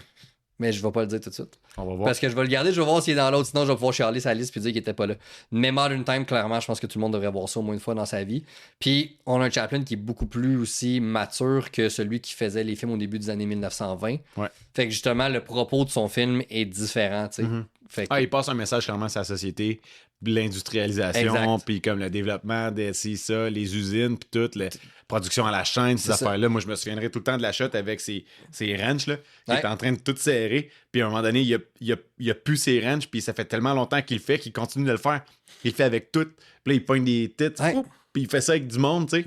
Mais je vais pas le dire tout de suite. On va voir. Parce que je vais le garder, je vais voir s'il est dans l'autre, sinon je vais pouvoir chialer sa liste puis dire qu'il était pas là. Mais Modern Time, clairement, je pense que tout le monde devrait voir ça au moins une fois dans sa vie. Puis on a un Chaplin qui est beaucoup plus aussi mature que celui qui faisait les films au début des années 1920. Ouais. Fait que justement, le propos de son film est différent, tu sais. Fait que... il passe un message clairement sur la société, l'industrialisation, puis comme le développement de ça, les usines, puis toute la production à la chaîne, ces affaires-là. Moi, je me souviendrai tout le temps de la shot avec ces ranchs, là, qui est en train de tout serrer, puis à un moment donné, il a plus ses ranchs, puis ça fait tellement longtemps qu'il le fait qu'il continue de le faire. Il le fait avec tout, puis là, il pogne des titres, puis il fait ça avec du monde, tu sais.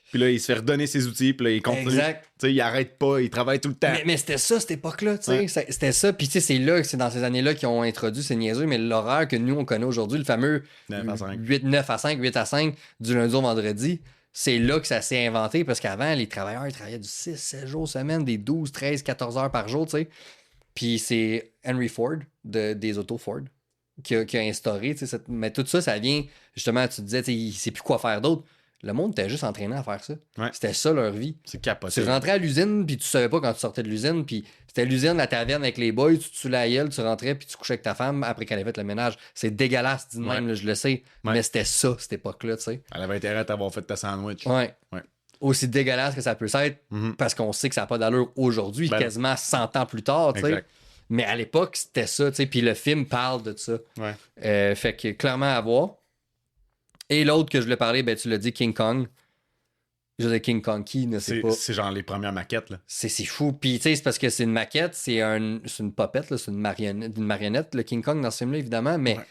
Puis là, il se fait redonner ses outils, puis là, il continue. Exact. Tu sais, il arrête pas, il travaille tout le temps. Mais c'était ça, cette époque-là, tu sais. C'était ça. Puis, tu sais, c'est dans ces années-là qu'ils ont introduit ces niaiseux, mais l'horaire que nous, on connaît aujourd'hui, le fameux 9 à 5, 8 à 5, du lundi au vendredi, c'est là que ça s'est inventé, parce qu'avant, les travailleurs, ils travaillaient du 6, 7 jours semaine, des 12, 13, 14 heures par jour, tu sais. Puis c'est Henry Ford, des autos Ford, qui a instauré, tu sais. Mais tout ça, ça vient, justement, tu te disais, tu sais, il sait plus quoi faire d'autre. Le monde était juste entraîné à faire ça. Ouais. C'était ça leur vie. C'est capoté. Tu rentrais à l'usine, puis tu savais pas quand tu sortais de l'usine, puis c'était l'usine, la taverne avec les boys, tu la gueule, tu rentrais, puis tu couchais avec ta femme après qu'elle ait fait le ménage. C'est dégueulasse, dis même, là, je le sais. Ouais. Mais c'était ça, cette époque-là, tu sais. Elle avait intérêt à t'avoir fait ta sandwich. Ouais. Aussi dégueulasse que ça peut être, parce qu'on sait que ça n'a pas d'allure aujourd'hui, quasiment 100 ans plus tard, tu sais. Mais à l'époque, c'était ça, tu sais. Puis le film parle de ça. Ouais. Fait que clairement à voir. Et l'autre que je voulais parler, ben tu l'as dit, King Kong. Je veux dire, King Kong qui ne sait pas. C'est genre les premières maquettes, là. C'est fou. Puis, tu sais, c'est parce que c'est une maquette, c'est une popette, là, c'est une marionnette, le King Kong dans ce film-là, évidemment. Mais, tu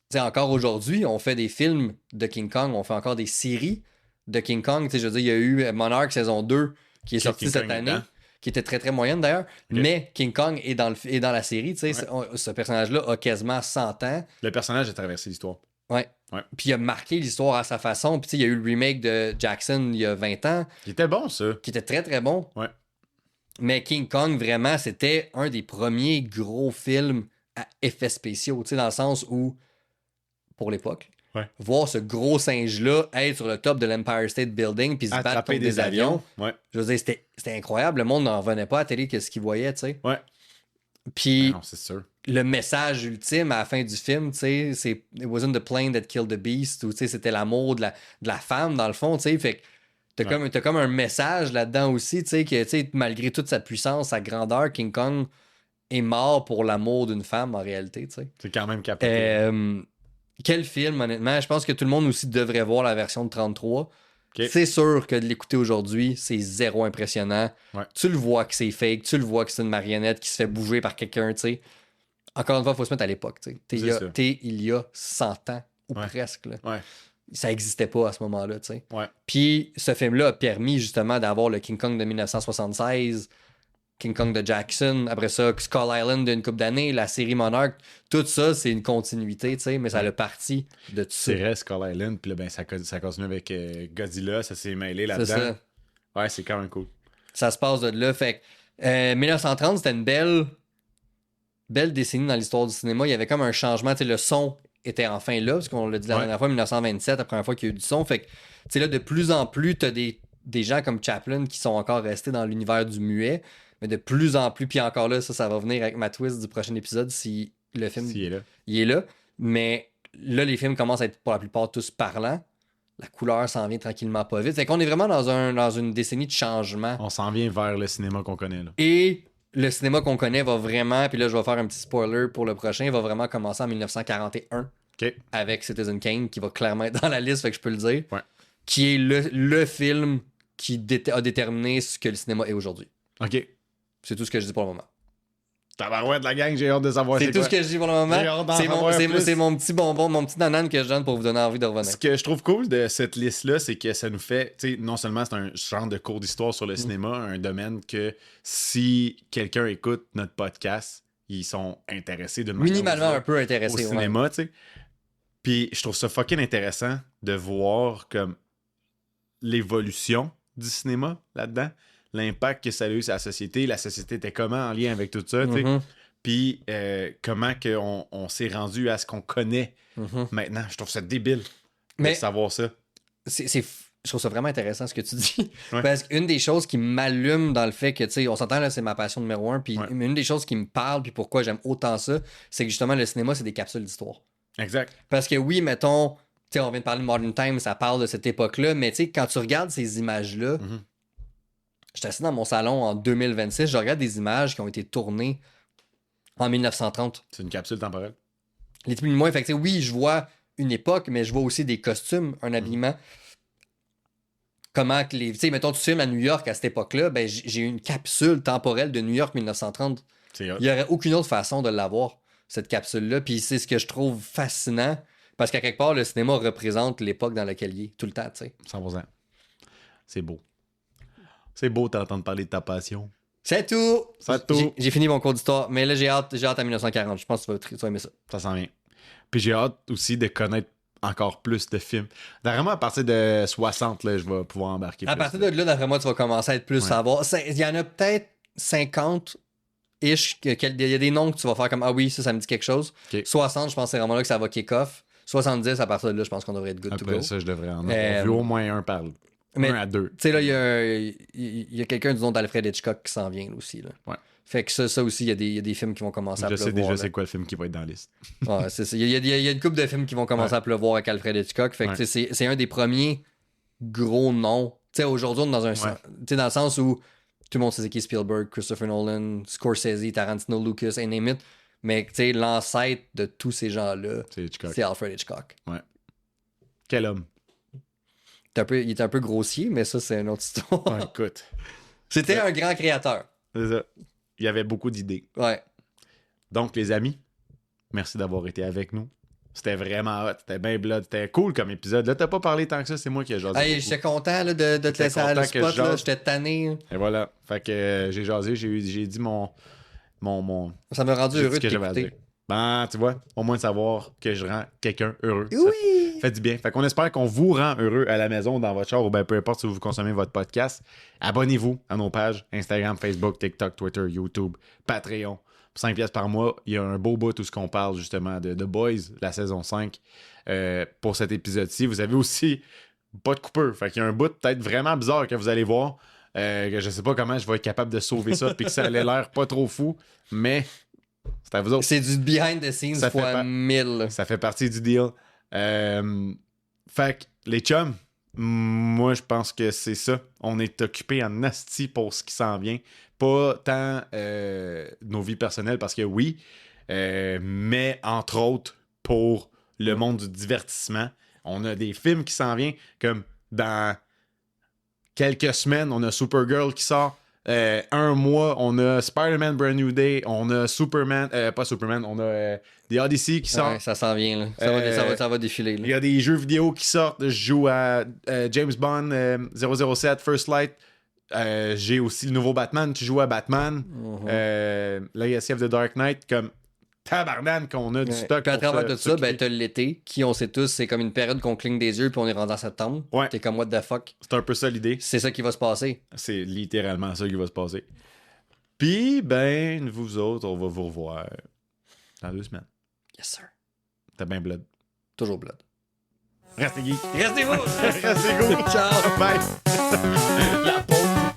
sais, encore aujourd'hui, on fait des films de King Kong, on fait encore des séries de King Kong. Tu sais, je veux dire, il y a eu Monarch saison 2 qui est sorti cette année, qui était très, très moyenne d'ailleurs. Okay. Mais King Kong est dans la série, tu sais. Ce personnage-là a quasiment 100 ans. Le personnage a traversé l'histoire. Ouais. Puis il a marqué l'histoire à sa façon. Puis il y a eu le remake de Jackson il y a 20 ans. Qui était bon, ça. Qui était très, très bon. Ouais. Mais King Kong, vraiment, c'était un des premiers gros films à effets spéciaux. Tu sais, dans le sens où, pour l'époque, voir ce gros singe-là être sur le top de l'Empire State Building puis se battre contre des avions. Ouais. Je veux dire, c'était incroyable. Le monde n'en revenait pas à la télé que ce qu'il voyait, tu sais. Ouais. Puis... non, c'est sûr. Le message ultime à la fin du film, tu sais, c'est It wasn't the plane that killed the beast, ou tu sais, c'était l'amour de la femme, dans le fond, tu sais. Fait que t'as comme un message là-dedans aussi, tu sais, que tu sais, malgré toute sa puissance, sa grandeur, King Kong est mort pour l'amour d'une femme, en réalité, tu sais. C'est quand même capoté. Quel film, honnêtement. Je pense que tout le monde aussi devrait voir la version de 33. Okay. C'est sûr que de l'écouter aujourd'hui, c'est zéro impressionnant. Ouais. Tu le vois que c'est fake, tu le vois que c'est une marionnette qui se fait bouger par quelqu'un, tu sais. Encore une fois, il faut se mettre à l'époque. Il y a 100 ans, ou presque. Là. Ouais. Ça n'existait pas à ce moment-là. Ouais. Puis ce film-là a permis justement d'avoir le King Kong de 1976, King Kong de Jackson, après ça, Skull Island d'une couple d'années, la série Monarch. Tout ça, c'est une continuité, mais ça a parti de tout ça. C'est vrai, Skull Island, puis là, ben, ça continue avec Godzilla, ça s'est mêlé là-dedans. C'est ça. Ouais, c'est quand même cool. Ça se passe de là. Fait que 1930, c'était une belle décennie dans l'histoire du cinéma. Il y avait comme un changement. Le son était enfin là, parce qu'on l'a dit la dernière fois, 1927, la première fois qu'il y a eu du son. Fait que, là, de plus en plus, t'as des gens comme Chaplin qui sont encore restés dans l'univers du muet, mais de plus en plus, puis encore là, ça va venir avec ma twist du prochain épisode si le film il est là. Mais là, les films commencent à être pour la plupart tous parlants. La couleur s'en vient tranquillement pas vite. Fait qu'on est vraiment dans une décennie de changement. On s'en vient vers le cinéma qu'on connaît, là. Et le cinéma qu'on connaît va vraiment, puis là je vais faire un petit spoiler pour le prochain, va vraiment commencer en 1941 avec Citizen Kane, qui va clairement être dans la liste, fait que je peux le dire, qui est le film qui a déterminé ce que le cinéma est aujourd'hui. OK. C'est tout ce que je dis pour le moment. Tabarouette de la gang, j'ai hâte de savoir c'est tout ce que je dis pour le moment. C'est mon petit bonbon, mon petit nanane que je donne pour vous donner envie de revenir. Ce que je trouve cool de cette liste-là, c'est que ça nous fait, tu sais, non seulement c'est un genre de cours d'histoire sur le cinéma, un domaine que si quelqu'un écoute notre podcast, ils sont intéressés d'une manière minimalement un peu intéressés au cinéma, tu sais. Puis je trouve ça fucking intéressant de voir comme l'évolution du cinéma là-dedans. L'impact que ça a eu sur la société était comment en lien avec tout ça, tu sais. Puis comment on s'est rendu à ce qu'on connaît maintenant. Je trouve ça débile de savoir ça. Je trouve ça vraiment intéressant ce que tu dis. Parce qu'une des choses qui m'allume dans le fait que, tu sais, on s'entend là, c'est ma passion numéro 1, puis une des choses qui me parle, puis pourquoi j'aime autant ça, c'est que justement le cinéma, c'est des capsules d'histoire. Exact. Parce que oui, mettons, tu sais, on vient de parler de Modern Times, ça parle de cette époque-là, mais tu sais, quand tu regardes ces images-là, j'étais assis dans mon salon en 2026, je regarde des images qui ont été tournées en 1930. C'est une capsule temporelle. Les plus moins, fait que, oui, je vois une époque, mais je vois aussi des costumes, un habillement. Comment que les. Tu sais, mettons, tu filmes à New York à cette époque-là, ben, j'ai une capsule temporelle de New York 1930. C'est hot. Il n'y aurait aucune autre façon de l'avoir, cette capsule-là. Puis c'est ce que je trouve fascinant, parce qu'à quelque part, le cinéma représente l'époque dans laquelle il est, tout le temps, tu sais. 100%. C'est beau. C'est beau t'entendre parler de ta passion. C'est tout! C'est tout. J'ai fini mon cours d'histoire, mais là, j'ai hâte à 1940. Je pense que tu vas aimer ça. Ça s'en vient. Puis j'ai hâte aussi de connaître encore plus de films. Vraiment, à partir de 60, là, je vais pouvoir embarquer. À partir de là, d'après moi, tu vas commencer à être plus savoir. Il y en a peut-être 50-ish. Il y a des noms que tu vas faire comme ah oui, ça me dit quelque chose. Okay. 60, je pense que c'est vraiment là que ça va kick-off. 70, à partir de là, je pense qu'on devrait être good to go. Après ça, je devrais en avoir vu au moins un par un à deux. Tu sais, là, il y a quelqu'un du nom d'Alfred Hitchcock qui s'en vient là, aussi. Là. Ouais. Fait que ça aussi, il y a des films qui vont commencer à pleuvoir. Je sais déjà c'est quoi le film qui va être dans la liste. Ouais, c'est ça. Il y a une couple de films qui vont commencer à pleuvoir avec Alfred Hitchcock. Fait que c'est un des premiers gros noms. Tu sais, aujourd'hui, on est dans un sens, dans le sens où tout le monde sait qui Spielberg, Christopher Nolan, Scorsese, Tarantino, Lucas, and name it. Mais tu sais, l'ancêtre de tous ces gens-là, c'est Alfred Hitchcock. Ouais. Quel homme. Il était un peu grossier, mais ça, c'est une autre histoire. Ouais, écoute. C'était un grand créateur. C'est ça. Il y avait beaucoup d'idées. Ouais. Donc, les amis, merci d'avoir été avec nous. C'était vraiment hot. C'était bien blood. C'était cool comme épisode. Là, t'as pas parlé tant que ça. C'est moi qui ai jasé. Hey, j'étais content là, de te laisser à le spot. Là. J'étais tanné. Et voilà. Fait que j'ai jasé. J'ai dit mon. Ça m'a rendu heureux de t'écouter. Ben, tu vois, au moins de savoir que je rends quelqu'un heureux. Oui! Ça fait du bien. Fait qu'on espère qu'on vous rend heureux à la maison, dans votre char, ou ben peu importe si vous consommez votre podcast. Abonnez-vous à nos pages Instagram, Facebook, TikTok, Twitter, YouTube, Patreon. Pour 5 piastres par mois, il y a un beau bout où on parle justement de The Boys, la saison 5, pour cet épisode-ci. Vous avez aussi pas de coupeur. Fait qu'il y a un bout peut-être vraiment bizarre que vous allez voir. Que je sais pas comment je vais être capable de sauver ça puis que ça allait l'air pas trop fou, mais c'est à vous autres. C'est du behind the scenes fois 1000. Ça fait partie du deal. Fait que les chums, moi je pense que c'est ça. On est occupé en asti pour ce qui s'en vient. Pas tant nos vies personnelles parce que oui, mais entre autres pour le monde du divertissement. On a des films qui s'en viennent comme dans quelques semaines, on a Supergirl qui sort. Un mois, on a Spider-Man Brand New Day, on a Superman, pas Superman, on a The Odyssey qui sort. Ouais, ça s'en vient, là. Ça va défiler. Il y a des jeux vidéo qui sortent. Je joue à James Bond 007 First Light. J'ai aussi le nouveau Batman. Tu joues à Batman. Legacy of the Dark Knight. Comme tabarnane qu'on a du stock. Puis à travers tout ça, ben, t'as l'été, qui on sait tous, c'est comme une période qu'on cligne des yeux, puis on est rendu en septembre. Ouais. T'es comme what the fuck. C'est un peu ça l'idée. C'est ça qui va se passer. C'est littéralement ça qui va se passer. Puis, ben, vous autres, on va vous revoir dans 2 semaines. Yes, sir. T'as bien blood. Toujours blood. Restez geek. Restez-vous! Restez cool. Ciao! Bye. La pause.